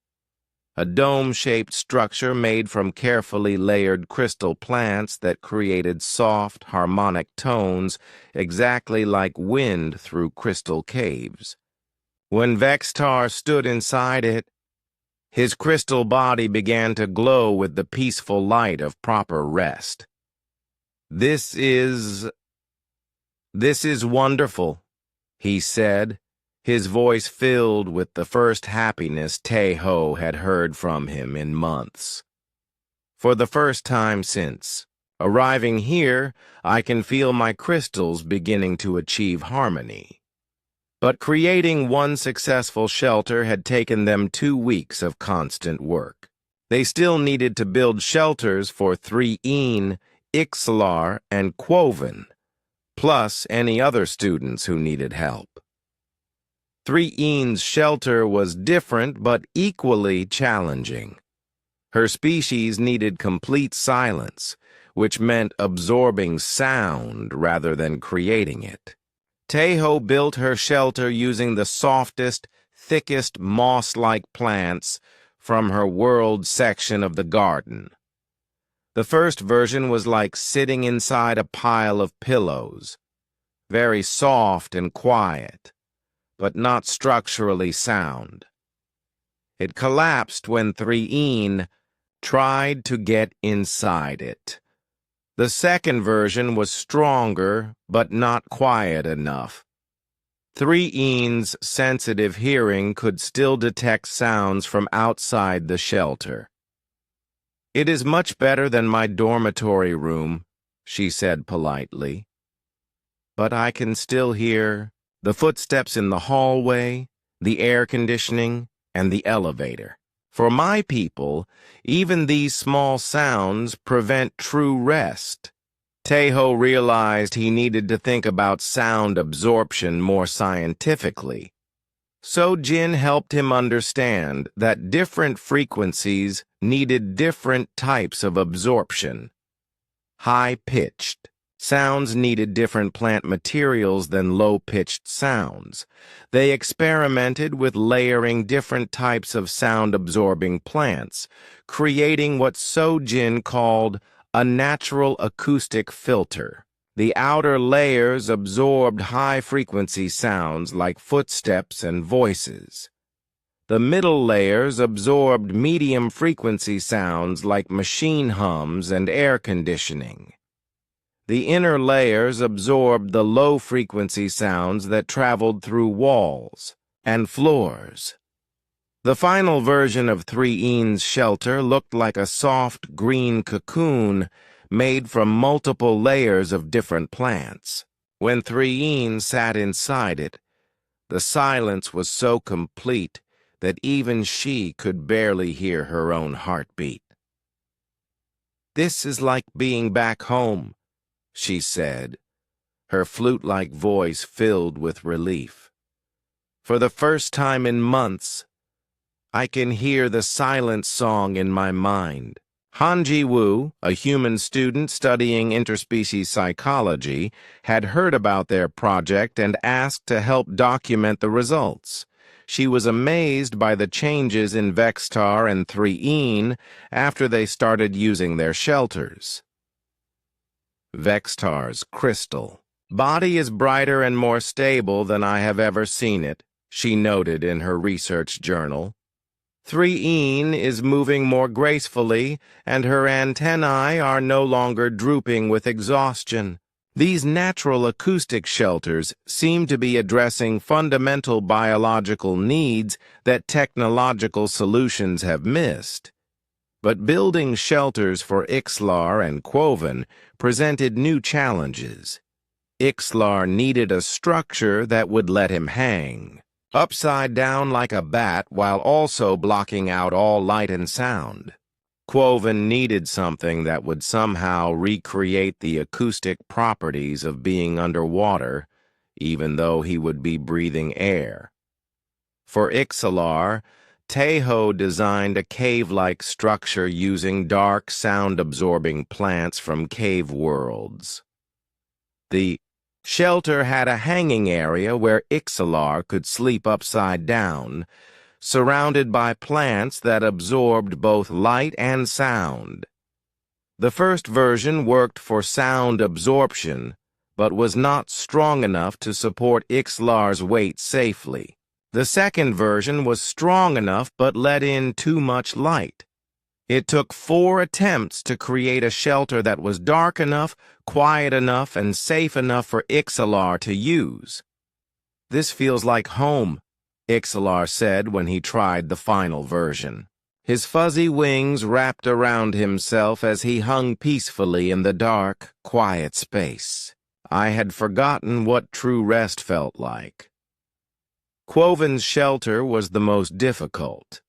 A dome-shaped structure made from carefully layered crystal plants that created soft, harmonic tones exactly like wind through crystal caves. When Vextar stood inside it, his crystal body began to glow with the peaceful light of proper rest. "This is "This is wonderful," he said, his voice filled with the first happiness Tae-ho had heard from him in months. "For the first time since arriving here, I can feel my crystals beginning to achieve harmony." But creating one successful shelter had taken them 2 weeks of constant work. They still needed to build shelters for 3-een, Ixalar, and Quoven, plus any other students who needed help. 3-een's shelter was different but equally challenging. Her species needed complete silence, which meant absorbing sound rather than creating it. Tae-ho built her shelter using the softest, thickest moss-like plants from her world section of the garden. The first version was like sitting inside a pile of pillows, very soft and quiet, but not structurally sound. It collapsed when 3-een tried to get inside it. The second version was stronger, but not quiet enough. 3-een's sensitive hearing could still detect sounds from outside the shelter. "It is much better than my dormitory room," she said politely. "But I can still hear the footsteps in the hallway, the air conditioning, and the elevator. For my people, even these small sounds prevent true rest." Tae-ho realized he needed to think about sound absorption more scientifically. So Jin helped him understand that different frequencies needed different types of absorption. High-pitched sounds needed different plant materials than low-pitched sounds. They experimented with layering different types of sound-absorbing plants, creating what Sojin called a natural acoustic filter. The outer layers absorbed high-frequency sounds like footsteps and voices. The middle layers absorbed medium-frequency sounds like machine hums and air conditioning. The inner layers absorbed the low-frequency sounds that traveled through walls and floors. The final version of 3-een's shelter looked like a soft green cocoon made from multiple layers of different plants. When 3-een sat inside it, the silence was so complete that even she could barely hear her own heartbeat. "This is like being back home," she said, her flute-like voice filled with relief. "For the first time in months, I can hear the silent song in my mind." Han Ji-woo, a human student studying interspecies psychology, had heard about their project and asked to help document the results. She was amazed by the changes in Vextar and 3-een after they started using their shelters. Vextar's crystal. "Body is brighter and more stable than I have ever seen it," she noted in her research journal. 3-een is moving more gracefully, and her antennae are no longer drooping with exhaustion. These natural acoustic shelters seem to be addressing fundamental biological needs that technological solutions have missed. But building shelters for Ixalar and Quoven presented new challenges. Ixalar needed a structure that would let him hang upside down like a bat while also blocking out all light and sound. Quoven needed something that would somehow recreate the acoustic properties of being underwater, even though he would be breathing air. For Ixalar, Tae-ho designed a cave-like structure using dark, sound-absorbing plants from cave worlds. The shelter had a hanging area where Ixalar could sleep upside down, surrounded by plants that absorbed both light and sound. The first version worked for sound absorption, but was not strong enough to support Ixalar's weight safely. The second version was strong enough but let in too much light. It took 4 attempts to create a shelter that was dark enough, quiet enough, and safe enough for Ixalar to use. "This feels like home," Ixalar said when he tried the final version. His fuzzy wings wrapped around himself as he hung peacefully in the dark, quiet space. I had forgotten what true rest felt like. Quoven's shelter was the most difficult.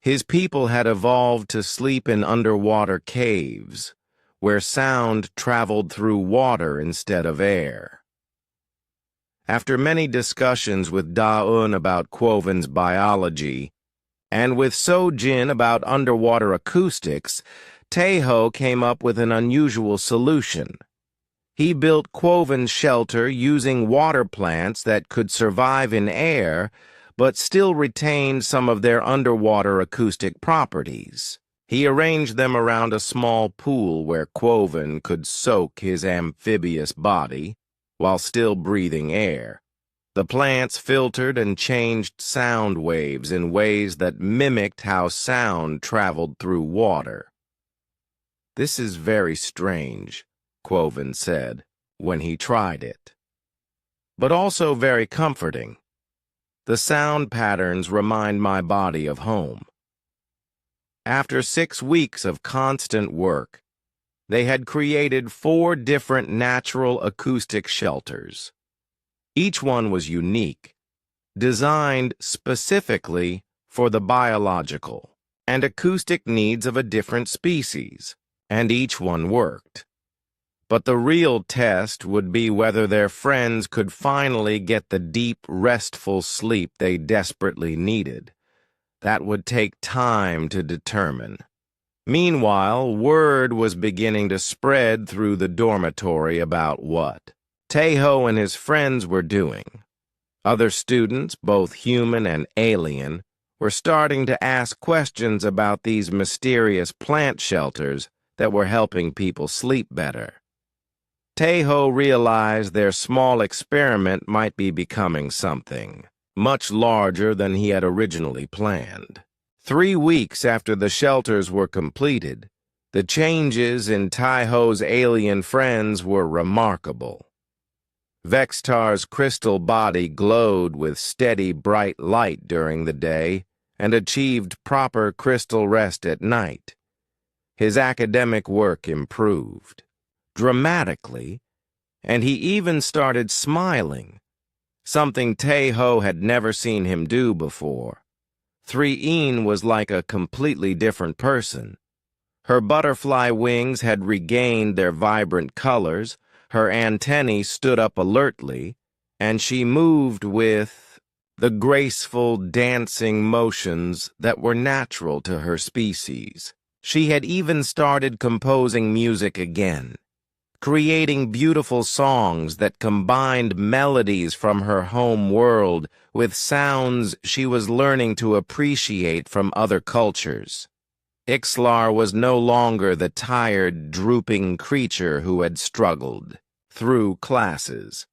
His people had evolved to sleep in underwater caves, where sound traveled through water instead of air. After many discussions with Da-Un about Quoven's biology, and with So-Jin about underwater acoustics, Taeho came up with an unusual solution. He built Quoven's shelter using water plants that could survive in air, but still retained some of their underwater acoustic properties. He arranged them around a small pool where Quoven could soak his amphibious body while still breathing air. The plants filtered and changed sound waves in ways that mimicked how sound traveled through water. "This is very strange," Quoven said when he tried it, "but also very comforting. The sound patterns remind my body of home." After 6 weeks of constant work, they had created 4 different natural acoustic shelters. Each one was unique, designed specifically for the biological and acoustic needs of a different species, and each one worked. But the real test would be whether their friends could finally get the deep, restful sleep they desperately needed. That would take time to determine. Meanwhile, word was beginning to spread through the dormitory about what Taeho and his friends were doing. Other students, both human and alien, were starting to ask questions about these mysterious plant shelters that were helping people sleep better. Taeho realized their small experiment might be becoming something much larger than he had originally planned. 3 weeks after the shelters were completed, the changes in Taeho's alien friends were remarkable. Vextar's crystal body glowed with steady, bright light during the day and achieved proper crystal rest at night. His academic work improved dramatically, and he even started smiling, something Taeho had never seen him do before. 3-een was like a completely different person. Her butterfly wings had regained their vibrant colors, her antennae stood up alertly, and she moved with the graceful, dancing motions that were natural to her species. She had even started composing music again, creating beautiful songs that combined melodies from her home world with sounds she was learning to appreciate from other cultures. Ixalar was no longer the tired, drooping creature who had struggled through classes.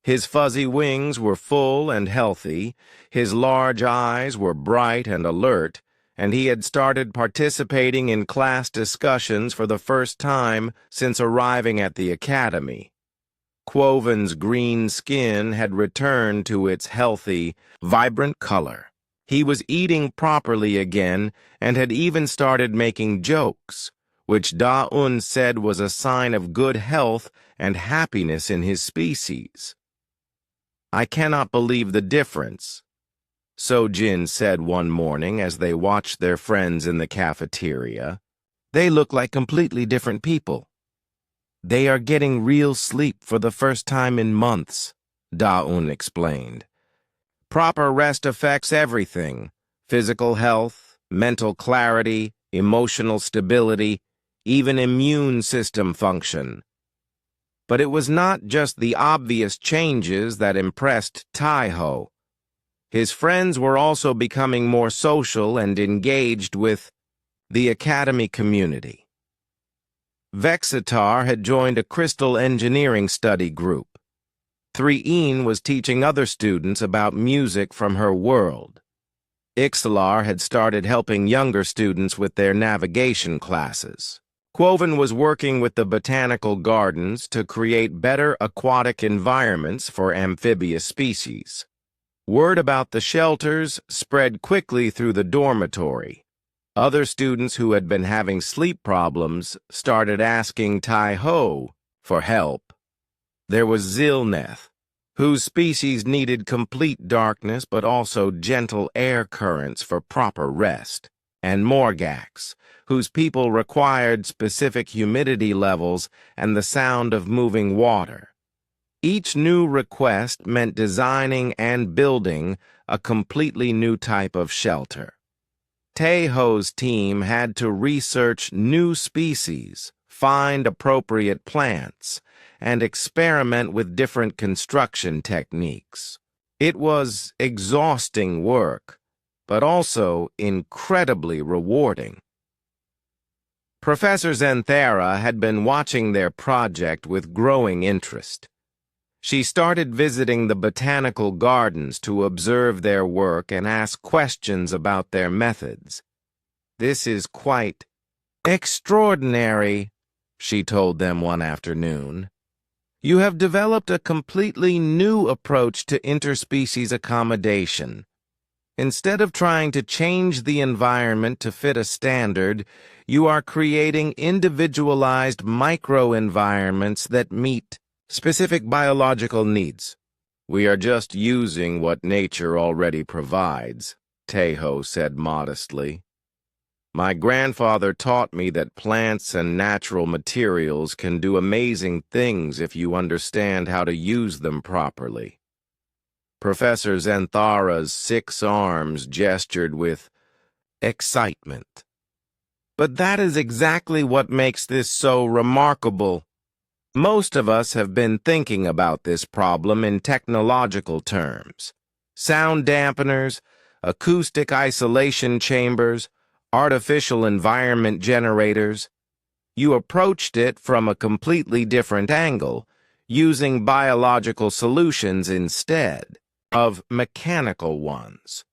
His fuzzy wings were full and healthy, his large eyes were bright and alert, and he had started participating in class discussions for the first time since arriving at the academy. Quoven's green skin had returned to its healthy, vibrant color. He was eating properly again and had even started making jokes, which Da-Un said was a sign of good health and happiness in his species. "I cannot believe the difference," So-Jin said one morning as they watched their friends in the cafeteria. "They look like completely different people." "They are getting real sleep for the first time in months," Da-Un explained. "Proper rest affects everything: physical health, mental clarity, emotional stability, even immune system function." But it was not just the obvious changes that impressed Taeho. His friends were also becoming more social and engaged with the academy community. Vexitar had joined a crystal engineering study group. 3-een was teaching other students about music from her world. Ixalar had started helping younger students with their navigation classes. Quoven was working with the botanical gardens to create better aquatic environments for amphibious species. Word about the shelters spread quickly through the dormitory. Other students who had been having sleep problems started asking Tai-Ho for help. There was Zilneth, whose species needed complete darkness but also gentle air currents for proper rest, and Morgax, whose people required specific humidity levels and the sound of moving water. Each new request meant designing and building a completely new type of shelter. Tai-Ho's team had to research new species, find appropriate plants, and experiment with different construction techniques. It was exhausting work, but also incredibly rewarding. Professor Zenthara had been watching their project with growing interest. She started visiting the botanical gardens to observe their work and ask questions about their methods. "This is quite extraordinary," she told them one afternoon. "You have developed a completely new approach to interspecies accommodation. Instead of trying to change the environment to fit a standard, you are creating individualized micro-environments that meet specific biological needs." "We are just using what nature already provides," Tai-Ho said modestly. "My grandfather taught me that plants and natural materials can do amazing things if you understand how to use them properly." Professor Zenthara's 6 arms gestured with excitement. "But that is exactly what makes this so remarkable. Most of us have been thinking about this problem in technological terms. Sound dampeners, acoustic isolation chambers, artificial environment generators. You approached it from a completely different angle, using biological solutions instead of mechanical ones."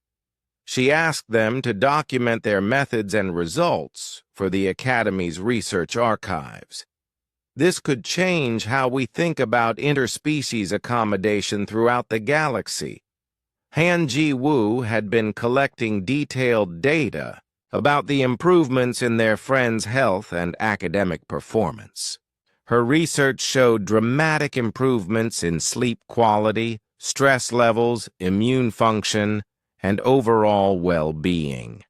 She asked them to document their methods and results for the Academy's research archives. This could change how we think about interspecies accommodation throughout the galaxy. Han Ji-woo had been collecting detailed data about the improvements in their friends' health and academic performance. Her research showed dramatic improvements in sleep quality, stress levels, immune function, and overall well-being.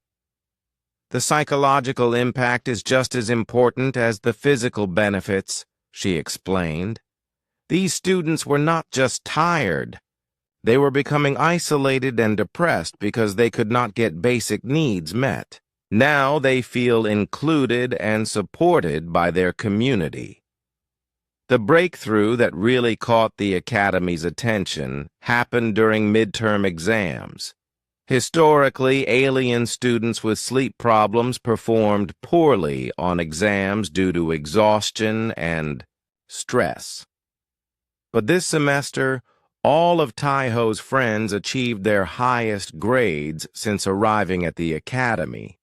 "The psychological impact is just as important as the physical benefits," she explained. "These students were not just tired. They were becoming isolated and depressed because they could not get basic needs met. Now they feel included and supported by their community." The breakthrough that really caught the Academy's attention happened during midterm exams. Historically, alien students with sleep problems performed poorly on exams due to exhaustion and stress. But this semester, all of Tai-Ho's friends achieved their highest grades since arriving at the Academy.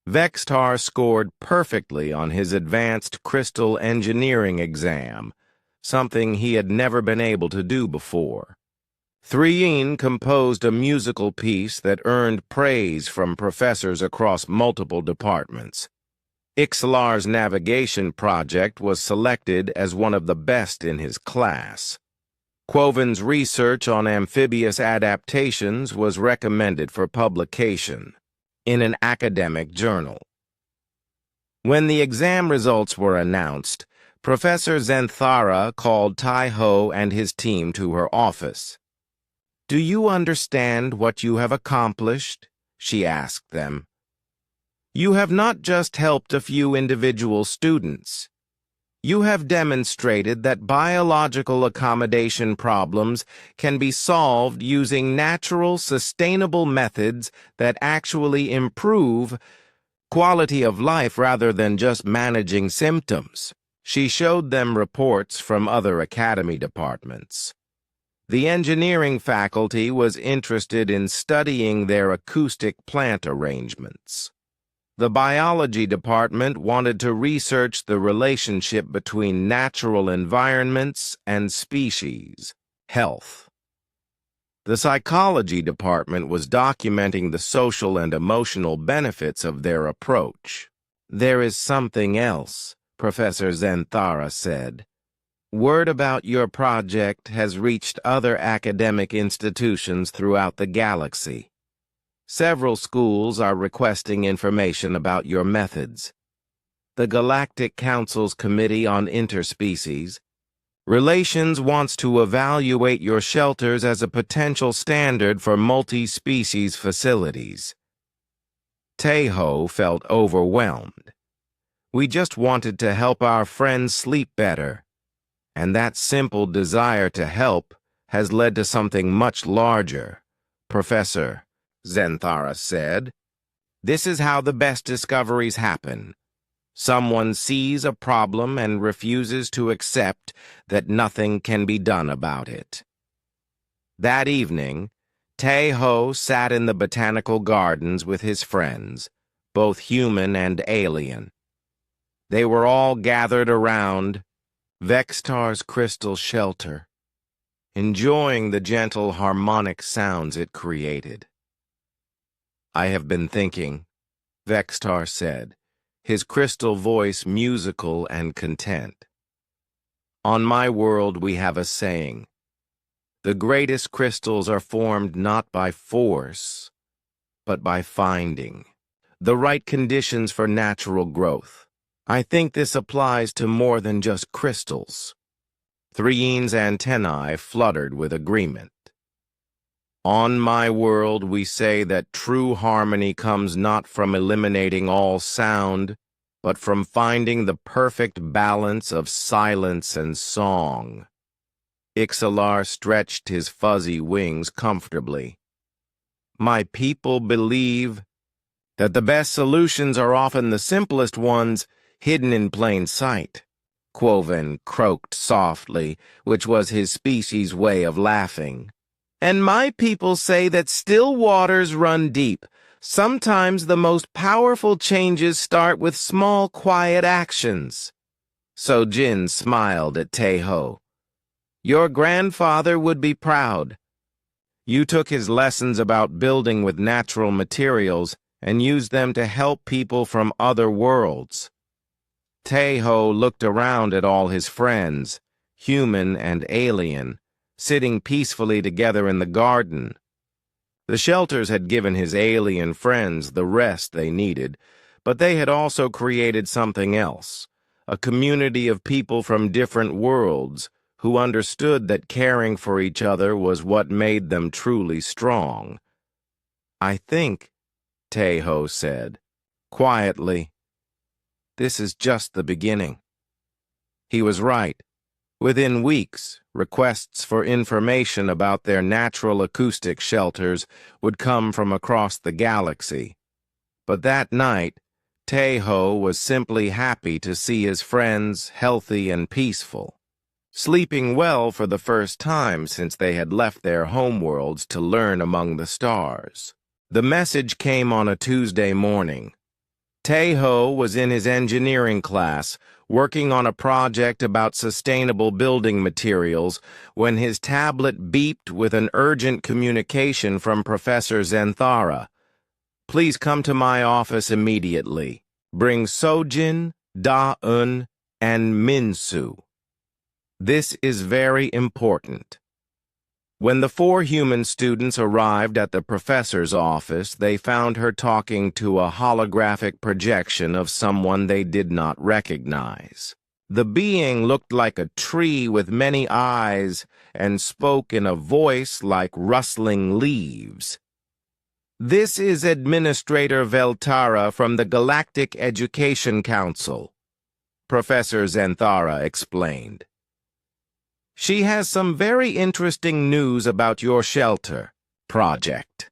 Vextar scored perfectly on his advanced crystal engineering exam, something he had never been able to do before. Threen composed a musical piece that earned praise from professors across multiple departments. Ixalar's navigation project was selected as one of the best in his class. Quoven's research on amphibious adaptations was recommended for publication in an academic journal. When the exam results were announced, Professor Zenthara called Tai-Ho and his team to her office. "Do you understand what you have accomplished?" she asked them. "You have not just helped a few individual students. You have demonstrated that biological accommodation problems can be solved using natural, sustainable methods that actually improve quality of life rather than just managing symptoms." She showed them reports from other academy departments. The engineering faculty was interested in studying their acoustic plant arrangements. The biology department wanted to research the relationship between natural environments and species health. The psychology department was documenting the social and emotional benefits of their approach. "There is something else," Professor Zenthara said. "Word about your project has reached other academic institutions throughout the galaxy. Several schools are requesting information about your methods. The Galactic Council's Committee on Interspecies Relations wants to evaluate your shelters as a potential standard for multi-species facilities." Tejo felt overwhelmed. "We just wanted to help our friends sleep better, and that simple desire to help has led to something much larger," Professor Zenthara said. "This is how the best discoveries happen. Someone sees a problem and refuses to accept that nothing can be done about it." That evening, Tejo sat in the botanical gardens with his friends, both human and alien. They were all gathered around Vextar's crystal shelter, enjoying the gentle harmonic sounds it created. "I have been thinking," Vextar said, his crystal voice musical and content. "On my world we have a saying. The greatest crystals are formed not by force, but by finding the right conditions for natural growth. I think this applies to more than just crystals." Threene's antennae fluttered with agreement. "On my world, we say that true harmony comes not from eliminating all sound, but from finding the perfect balance of silence and song." Ixalar stretched his fuzzy wings comfortably. "My people believe that the best solutions are often the simplest ones, hidden in plain sight." Quoven croaked softly, which was his species' way of laughing. "And my people say that still waters run deep. Sometimes the most powerful changes start with small, quiet actions." Sojin smiled at Tejo. "Your grandfather would be proud. You took his lessons about building with natural materials and used them to help people from other worlds." Tejo looked around at all his friends, human and alien, sitting peacefully together in the garden. The shelters had given his alien friends the rest they needed, but they had also created something else, a community of people from different worlds who understood that caring for each other was what made them truly strong. "I think," Tejo said, quietly, "this is just the beginning." He was right. Within weeks, requests for information about their natural acoustic shelters would come from across the galaxy. But that night, Tejo was simply happy to see his friends healthy and peaceful, sleeping well for the first time since they had left their homeworlds to learn among the stars. The message came on a Tuesday morning. Tejo was in his engineering class, working on a project about sustainable building materials, when his tablet beeped with an urgent communication from Professor Zenthara. "Please come to my office immediately. Bring Sojin, Da-un, and Minsu. This is very important." When the four human students arrived at the professor's office, they found her talking to a holographic projection of someone they did not recognize. The being looked like a tree with many eyes and spoke in a voice like rustling leaves. "This is Administrator Veltara from the Galactic Education Council," Professor Zenthara explained. "She has some very interesting news about your shelter project."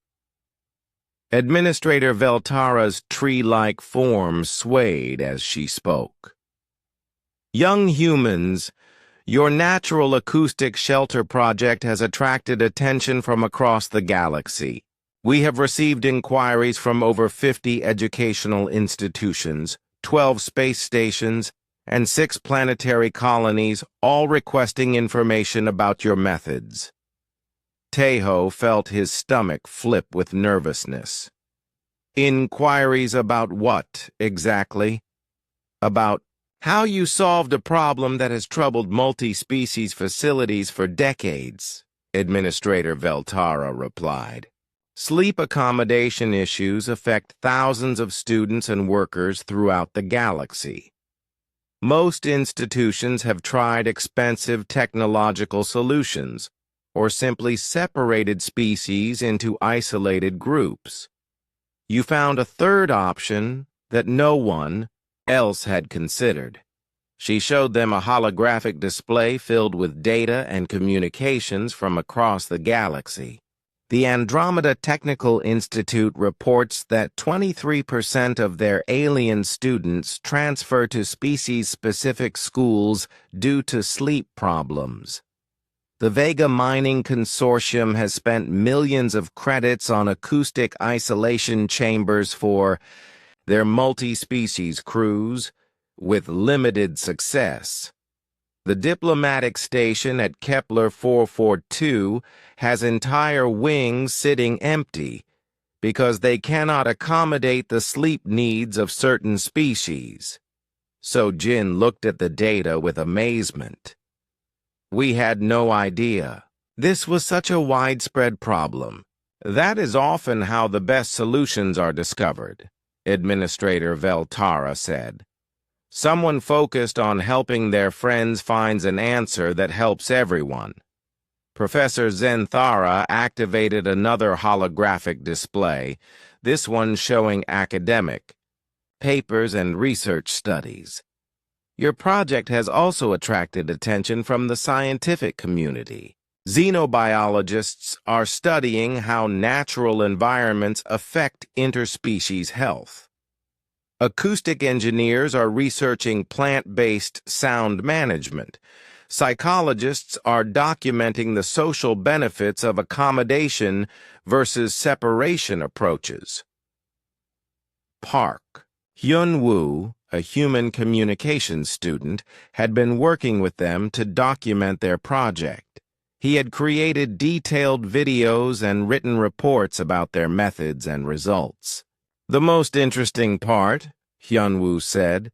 Administrator Veltara's tree-like form swayed as she spoke. "Young humans, Your natural acoustic shelter project has attracted attention from across the galaxy. We have received inquiries from over 50 educational institutions, 12 space stations, and 6 planetary colonies, all requesting information about your methods. Tejo felt his stomach flip with nervousness. Inquiries about what, exactly? About how you solved a problem that has troubled multi-species facilities for decades, Administrator Veltara replied. Sleep accommodation issues affect thousands of students and workers throughout the galaxy. Most institutions have tried expensive technological solutions, or simply separated species into isolated groups. You found a third option that no one else had considered. She showed them a holographic display filled with data and communications from across the galaxy. The Andromeda Technical Institute reports that 23% of their alien students transfer to species-specific schools due to sleep problems. The Vega Mining Consortium has spent millions of credits on acoustic isolation chambers for their multi-species crews, with limited success. The diplomatic station at Kepler 442 has entire wings sitting empty because they cannot accommodate the sleep needs of certain species. So Jin looked at the data with amazement. We had no idea. This was such a widespread problem. That is often how the best solutions are discovered, Administrator Veltara said. Someone focused on helping their friends finds an answer that helps everyone. Professor Zenthara activated another holographic display, this one showing academic papers and research studies. Your project has also attracted attention from the scientific community. Xenobiologists are studying how natural environments affect interspecies health. Acoustic engineers are researching plant-based sound management. Psychologists are documenting the social benefits of accommodation versus separation approaches. Park. Hyun-woo, a human communications student, had been working with them to document their project. He had created detailed videos and written reports about their methods and results. The most interesting part, Hyun-woo said,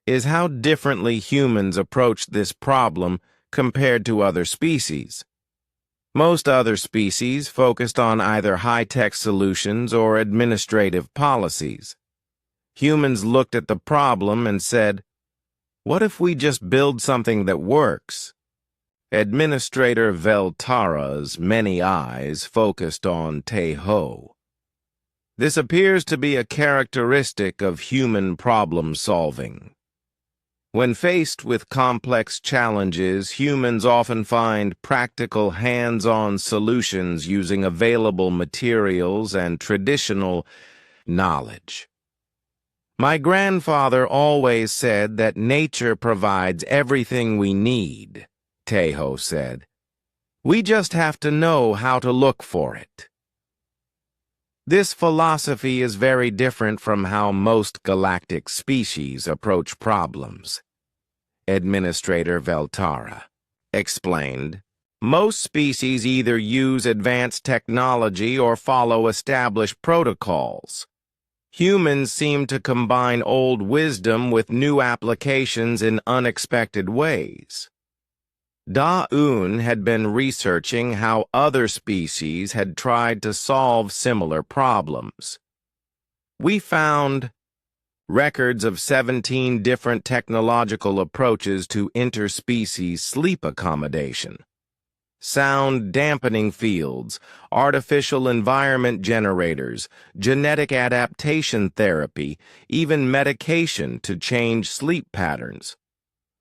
is how differently humans approach this problem compared to other species. Most other species focused on either high-tech solutions or administrative policies. Humans looked at the problem and said, what if we just build something that works? Administrator Veltara's many eyes focused on Tejo. This appears to be a characteristic of human problem-solving. When faced with complex challenges, humans often find practical hands-on solutions using available materials and traditional knowledge. My grandfather always said that nature provides everything we need, Tejo said. We just have to know how to look for it. This philosophy is very different from how most galactic species approach problems, Administrator Veltara explained. Most species either use advanced technology or follow established protocols. Humans seem to combine old wisdom with new applications in unexpected ways. Da-Un had been researching how other species had tried to solve similar problems. We found records of 17 different technological approaches to interspecies sleep accommodation. Sound dampening fields, artificial environment generators, genetic adaptation therapy, even medication to change sleep patterns.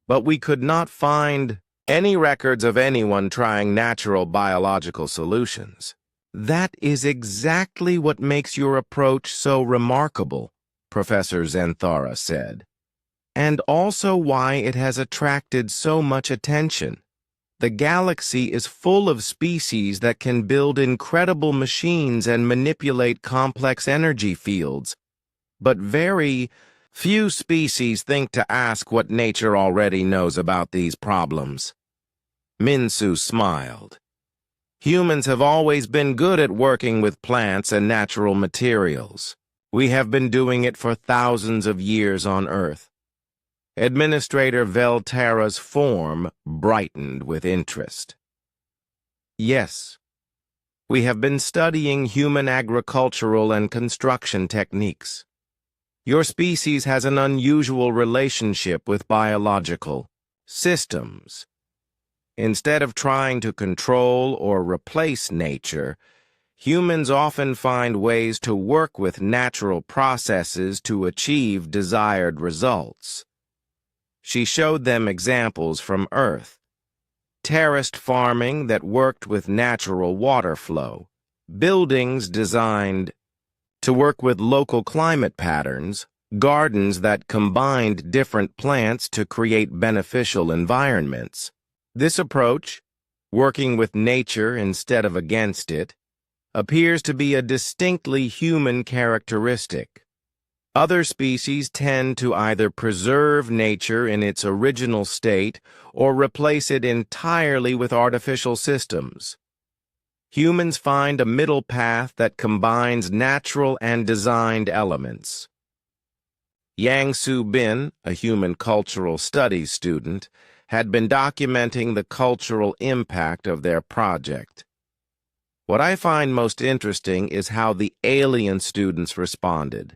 But we could not find any records of anyone trying natural biological solutions. That is exactly what makes your approach so remarkable, Professor Zenthara said. and also why it has attracted so much attention. The galaxy is full of species that can build incredible machines and manipulate complex energy fields, but very few species think to ask what nature already knows about these problems. Minsu smiled. Humans have always been good at working with plants and natural materials. We have been doing it for thousands of years on Earth. Administrator Veltara's form brightened with interest. Yes, we have been studying human agricultural and construction techniques. Your species has an unusual relationship with biological systems. Instead of trying to control or replace nature, humans often find ways to work with natural processes to achieve desired results. She showed them examples from Earth. Terraced farming that worked with natural water flow, buildings designed to work with local climate patterns, gardens that combined different plants to create beneficial environments. This approach, working with nature instead of against it, appears to be a distinctly human characteristic. Other species tend to either preserve nature in its original state or replace it entirely with artificial systems. Humans find a middle path that combines natural and designed elements. Yang Su Bin, a human cultural studies student, had been documenting the cultural impact of their project. What I find most interesting is how the alien students responded.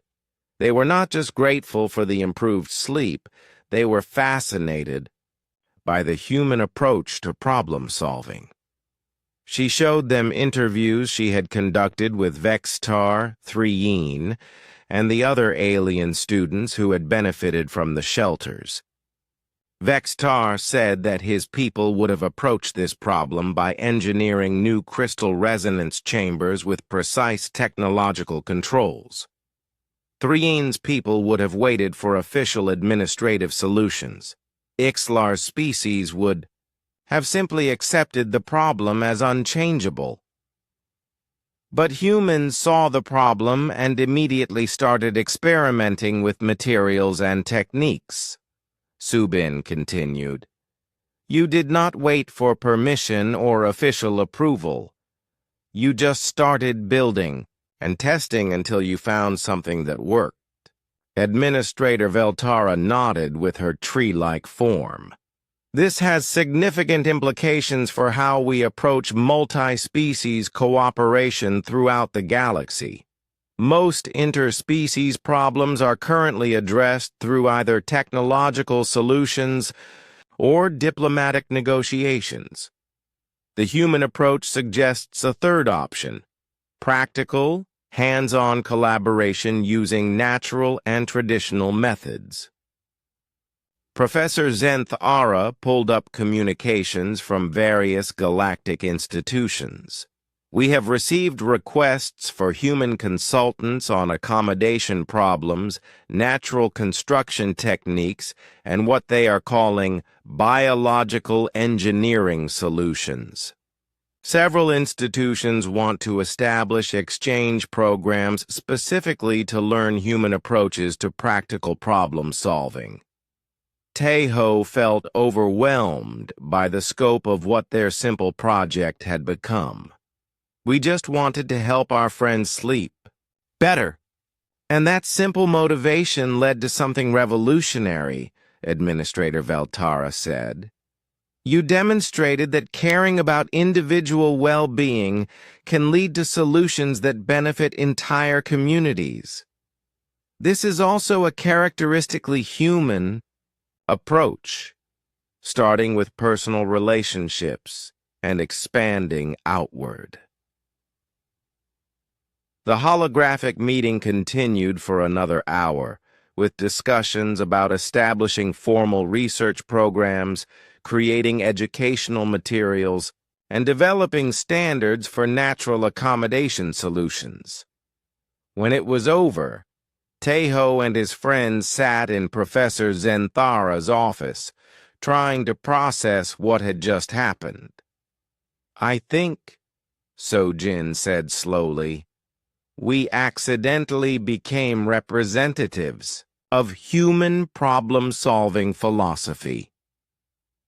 They were not just grateful for the improved sleep, they were fascinated by the human approach to problem solving. She showed them interviews she had conducted with Vextar, Threen, and the other alien students who had benefited from the shelters. Vextar said that his people would have approached this problem by engineering new crystal resonance chambers with precise technological controls. Threen's people would have waited for official administrative solutions. Ixlar's species would have simply accepted the problem as unchangeable. But humans saw the problem and immediately started experimenting with materials and techniques. Subin continued. You did not wait for permission or official approval. You just started building and testing until you found something that worked. Administrator Veltara nodded with her tree-like form. This has significant implications for how we approach multi-species cooperation throughout the galaxy. Most interspecies problems are currently addressed through either technological solutions or diplomatic negotiations. The human approach suggests a third option: practical, hands-on collaboration using natural and traditional methods. Professor Zenth Ara pulled up communications from various galactic institutions. We have received requests for human consultants on accommodation problems, natural construction techniques, and what they are calling biological engineering solutions. Several institutions want to establish exchange programs specifically to learn human approaches to practical problem solving. Tejo felt overwhelmed by the scope of what their simple project had become. We just wanted to help our friends sleep better. And that simple motivation led to something revolutionary, Administrator Veltara said. You demonstrated that caring about individual well-being can lead to solutions that benefit entire communities. This is also a characteristically human approach, starting with personal relationships and expanding outward. The holographic meeting continued for another hour, with discussions about establishing formal research programs, creating educational materials, and developing standards for natural accommodation solutions. When it was over, Tejo and his friends sat in Professor Zenthara's office, trying to process what had just happened. "I think," Sojin said slowly, "we accidentally became representatives of human problem-solving philosophy."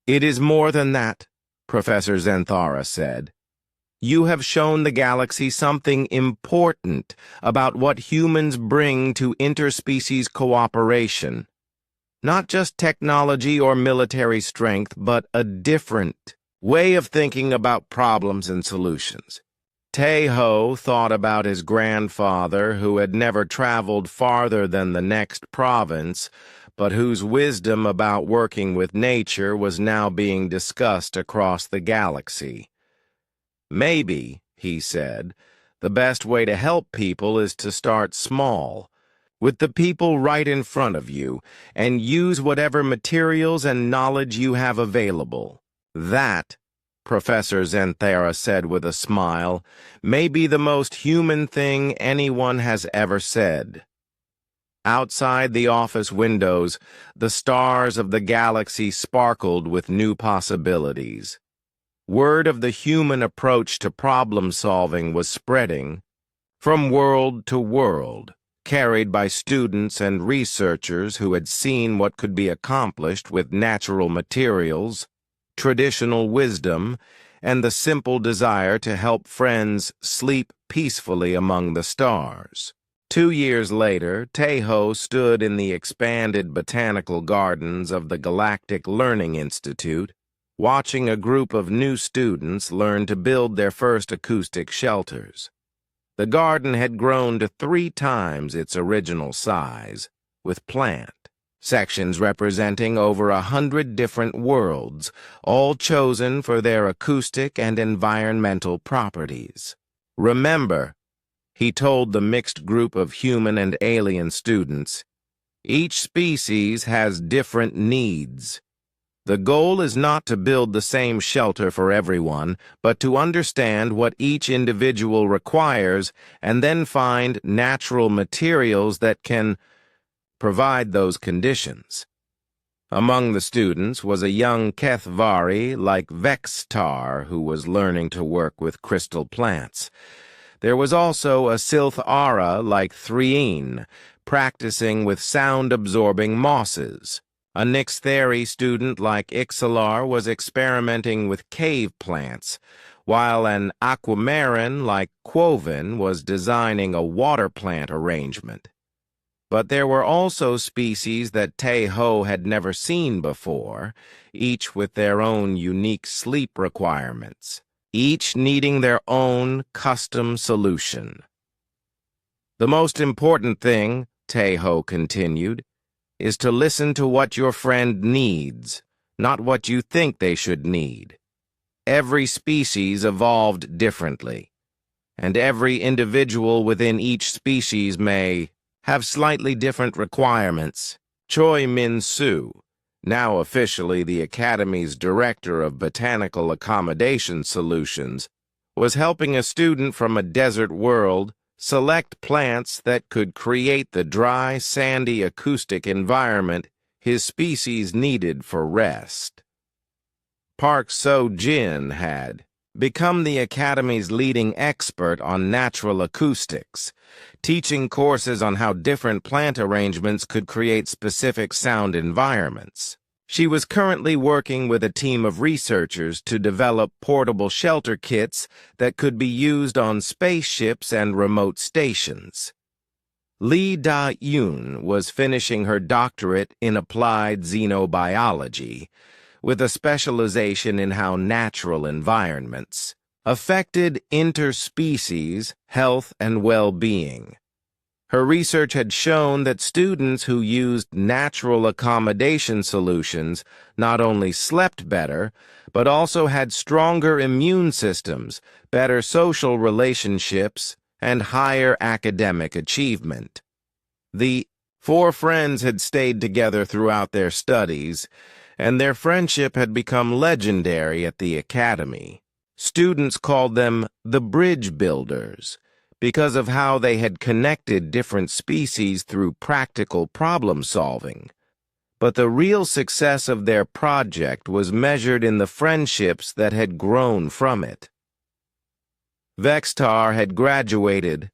"It is more than that," Professor Zenthara said. "You have shown the galaxy something important about what humans bring to interspecies cooperation. Not just technology or military strength, but a different way of thinking about problems and solutions." Tejo thought about his grandfather, who had never traveled farther than the next province, but whose wisdom about working with nature was now being discussed across the galaxy. "Maybe," he said, "the best way to help people is to start small, with the people right in front of you, and use whatever materials and knowledge you have available. That," Professor Zenthara said with a smile, "may be the most human thing anyone has ever said." Outside the office windows, the stars of the galaxy sparkled with new possibilities. Word of the human approach to problem-solving was spreading from world to world, carried by students and researchers who had seen what could be accomplished with natural materials, traditional wisdom, and the simple desire to help friends sleep peacefully among the stars. 2 years later, Tejo stood in the expanded botanical gardens of the Galactic Learning Institute, watching a group of new students learn to build their first acoustic shelters. The garden had grown to 3 times its original size, with plant sections representing over 100 different worlds, all chosen for their acoustic and environmental properties. "Remember," he told the mixed group of human and alien students, "each species has different needs. The goal is not to build the same shelter for everyone, but to understand what each individual requires and then find natural materials that can provide those conditions." Among the students was a young Kethvari like Vextar who was learning to work with crystal plants. There was also a Silthara like Threen, practicing with sound-absorbing mosses. A Nixtheri student like Ixalar was experimenting with cave plants, while an Aquamarin like Quoven was designing a water plant arrangement. But there were also species that Tejo had never seen before, each with their own unique sleep requirements, each needing their own custom solution. "The most important thing," Tejo continued, "is to listen to what your friend needs, not what you think they should need. Every species evolved differently, and every individual within each species may have slightly different requirements." Choi Min-soo, now officially the Academy's Director of Botanical Accommodation Solutions, was helping a student from a desert world select plants that could create the dry, sandy acoustic environment his species needed for rest. Park So-jin had become the Academy's leading expert on natural acoustics, teaching courses on how different plant arrangements could create specific sound environments. She was currently working with a team of researchers to develop portable shelter kits that could be used on spaceships and remote stations. Lee Da-yoon was finishing her doctorate in applied xenobiology, with a specialization in how natural environments affected interspecies health and well-being. Her research had shown that students who used natural accommodation solutions not only slept better, but also had stronger immune systems, better social relationships, and higher academic achievement. The 4 friends had stayed together throughout their studies, and their friendship had become legendary at the Academy. Students called them the Bridge Builders, because of how they had connected different species through practical problem solving. But the real success of their project was measured in the friendships that had grown from it. Vextar had graduated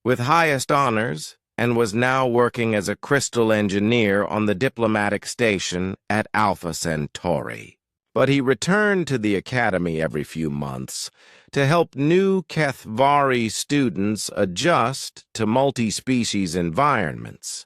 with highest honors and was now working as a crystal engineer on the diplomatic station at Alpha Centauri. But he returned to the academy every few months to help new Kethvari students adjust to multi-species environments.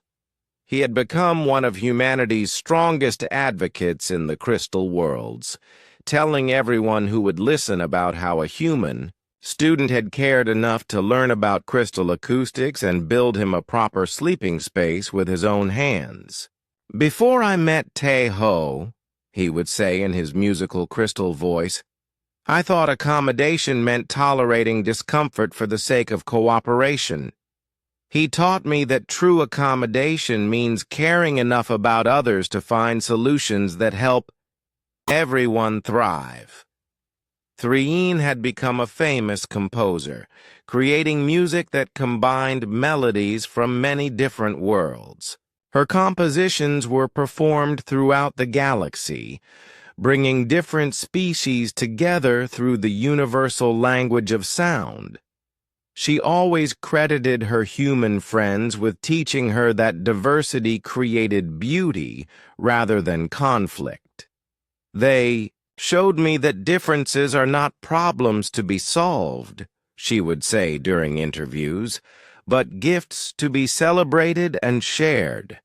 He had become one of humanity's strongest advocates in the crystal worlds, telling everyone who would listen about how a human student had cared enough to learn about crystal acoustics and build him a proper sleeping space with his own hands. "Before I met Tae-ho," he would say in his musical crystal voice, "I thought accommodation meant tolerating discomfort for the sake of cooperation. He taught me that true accommodation means caring enough about others to find solutions that help everyone thrive." Threen had become a famous composer, creating music that combined melodies from many different worlds. Her compositions were performed throughout the galaxy, bringing different species together through the universal language of sound. She always credited her human friends with teaching her that diversity created beauty rather than conflict. "They showed me that differences are not problems to be solved," she would say during interviews, "but gifts to be celebrated and shared."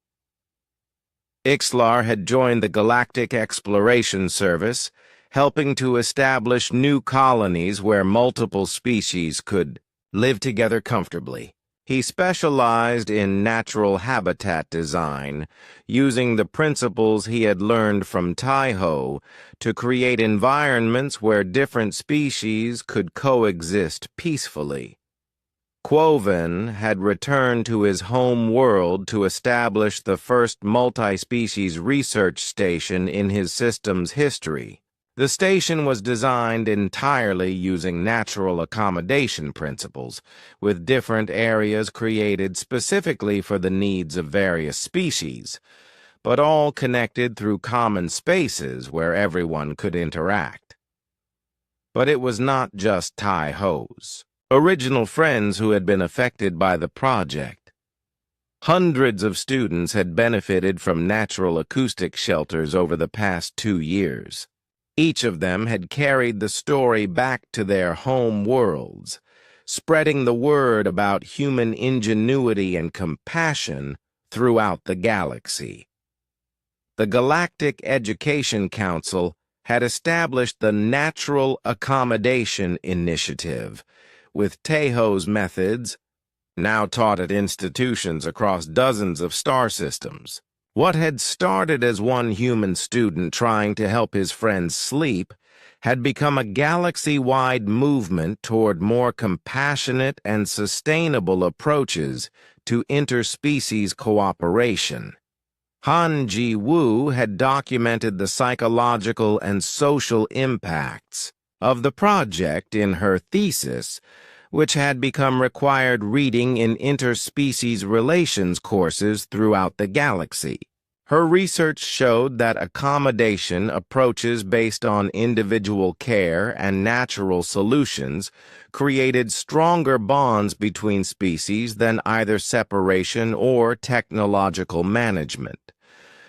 Ixlar had joined the Galactic Exploration Service, helping to establish new colonies where multiple species could live together comfortably. He specialized in natural habitat design, using the principles he had learned from Tae-ho to create environments where different species could coexist peacefully. Quoven had returned to his home world to establish the first multi-species research station in his system's history. The station was designed entirely using natural accommodation principles, with different areas created specifically for the needs of various species, but all connected through common spaces where everyone could interact. But it was not just Tae-ho's original friends who had been affected by the project. Hundreds of students had benefited from natural acoustic shelters over the past 2 years. Each of them had carried the story back to their home worlds, spreading the word about human ingenuity and compassion throughout the galaxy. The Galactic Education Council had established the Natural Accommodation Initiative, with Tae-ho's methods now taught at institutions across dozens of star systems. What had started as one human student trying to help his friends sleep had become a galaxy-wide movement toward more compassionate and sustainable approaches to interspecies cooperation. Han Ji-woo had documented the psychological and social impacts of the project in her thesis, which had become required reading in interspecies relations courses throughout the galaxy. Her research showed that accommodation approaches based on individual care and natural solutions created stronger bonds between species than either separation or technological management.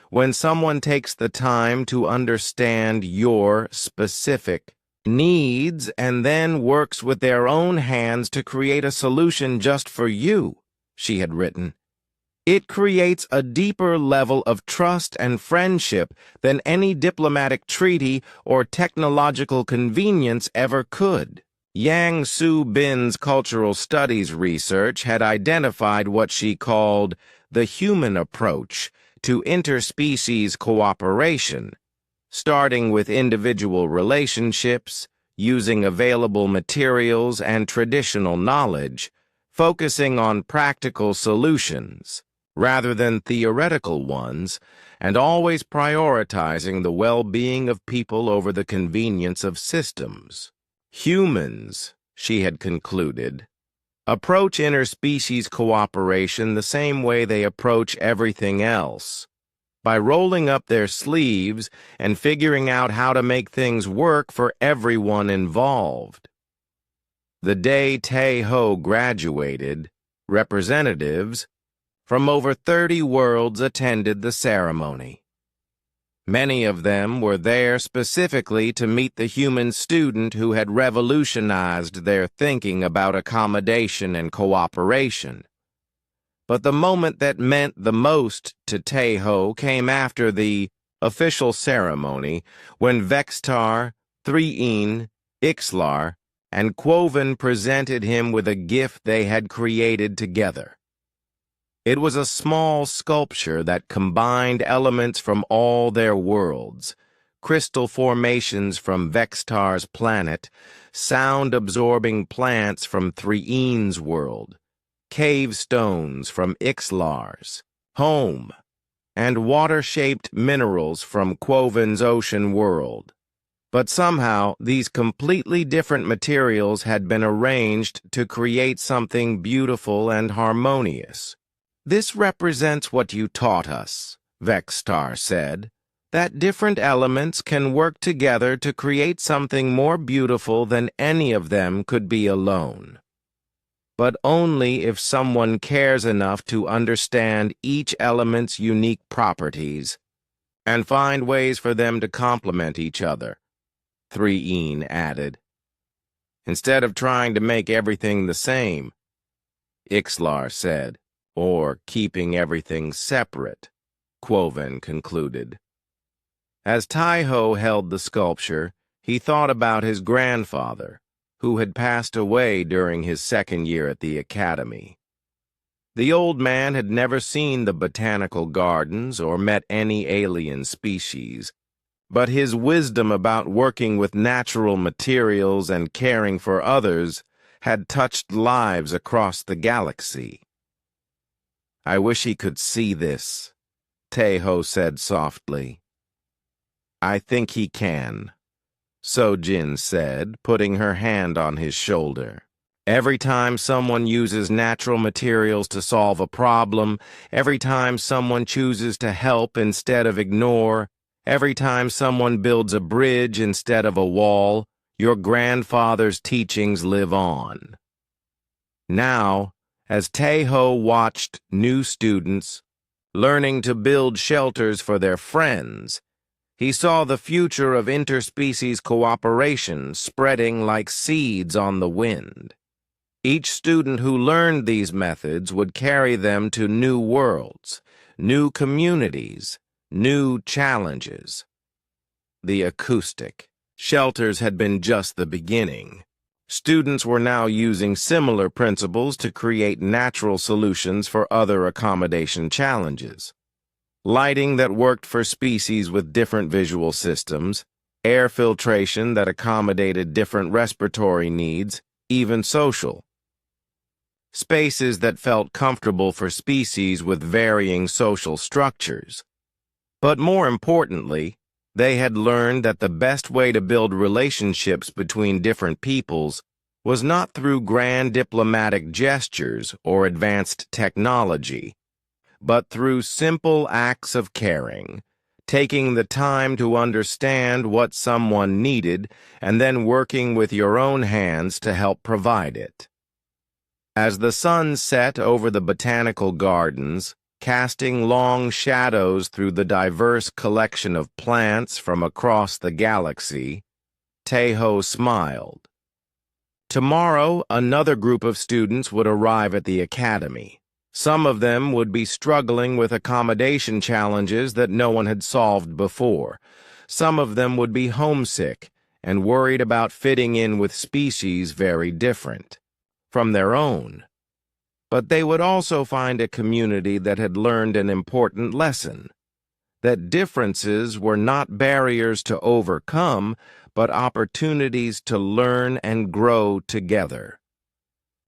When someone takes the time to understand your specific needs and then works with their own hands to create a solution just for you, she had written, it creates a deeper level of trust and friendship than any diplomatic treaty or technological convenience ever could. Yang Su-bin's cultural studies research had identified what she called the human approach to interspecies cooperation, starting with individual relationships, using available materials and traditional knowledge, focusing on practical solutions rather than theoretical ones, and always prioritizing the well-being of people over the convenience of systems. Humans, she had concluded, approach interspecies cooperation the same way they approach everything else, by rolling up their sleeves and figuring out how to make things work for everyone involved. The day Tae-ho graduated, representatives from over 30 worlds attended the ceremony. Many of them were there specifically to meet the human student who had revolutionized their thinking about accommodation and cooperation. But the moment that meant the most to Tae-ho came after the official ceremony, when Vextar, 3-een, Ixlar, and Quoven presented him with a gift they had created together. It was a small sculpture that combined elements from all their worlds, crystal formations from Vextar's planet, sound-absorbing plants from 3-een's world, cave stones from Ixlar's home, and water-shaped minerals from Quoven's ocean world. But somehow, these completely different materials had been arranged to create something beautiful and harmonious. "This represents what you taught us," Vextar said, "that different elements can work together to create something more beautiful than any of them could be alone. But only if someone cares enough to understand each element's unique properties and find ways for them to complement each other," 3-een added. "Instead of trying to make everything the same," Ixlar said. "Or keeping everything separate," Quoven concluded. As Tae-ho held the sculpture, he thought about his grandfather, who had passed away during his second year at the academy. The old man had never seen the botanical gardens or met any alien species, but his wisdom about working with natural materials and caring for others had touched lives across the galaxy. "I wish he could see this," Tae-ho said softly. "I think he can," So-jin said, putting her hand on his shoulder. "Every time someone uses natural materials to solve a problem, every time someone chooses to help instead of ignore, every time someone builds a bridge instead of a wall, your grandfather's teachings live on." Now, as Tae-ho watched new students learning to build shelters for their friends, he saw the future of interspecies cooperation spreading like seeds on the wind. Each student who learned these methods would carry them to new worlds, new communities, new challenges. The acoustic shelters had been just the beginning. Students were now using similar principles to create natural solutions for other accommodation challenges. Lighting that worked for species with different visual systems, air filtration that accommodated different respiratory needs, even social. Spaces that felt comfortable for species with varying social structures. But more importantly, they had learned that the best way to build relationships between different peoples was not through grand diplomatic gestures or advanced technology, but through simple acts of caring, taking the time to understand what someone needed and then working with your own hands to help provide it. As the sun set over the botanical gardens, casting long shadows through the diverse collection of plants from across the galaxy, Tae-ho smiled. Tomorrow, another group of students would arrive at the academy. Some of them would be struggling with accommodation challenges that no one had solved before. Some of them would be homesick and worried about fitting in with species very different from their own. But they would also find a community that had learned an important lesson, that differences were not barriers to overcome, but opportunities to learn and grow together.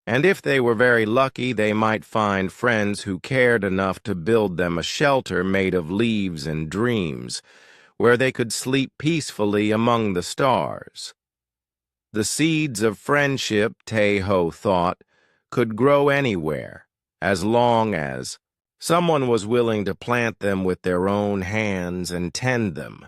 And if they were very lucky, they might find friends who cared enough to build them a shelter made of leaves and dreams, where they could sleep peacefully among the stars. The seeds of friendship, Tae-ho thought, could grow anywhere, as long as someone was willing to plant them with their own hands and tend them.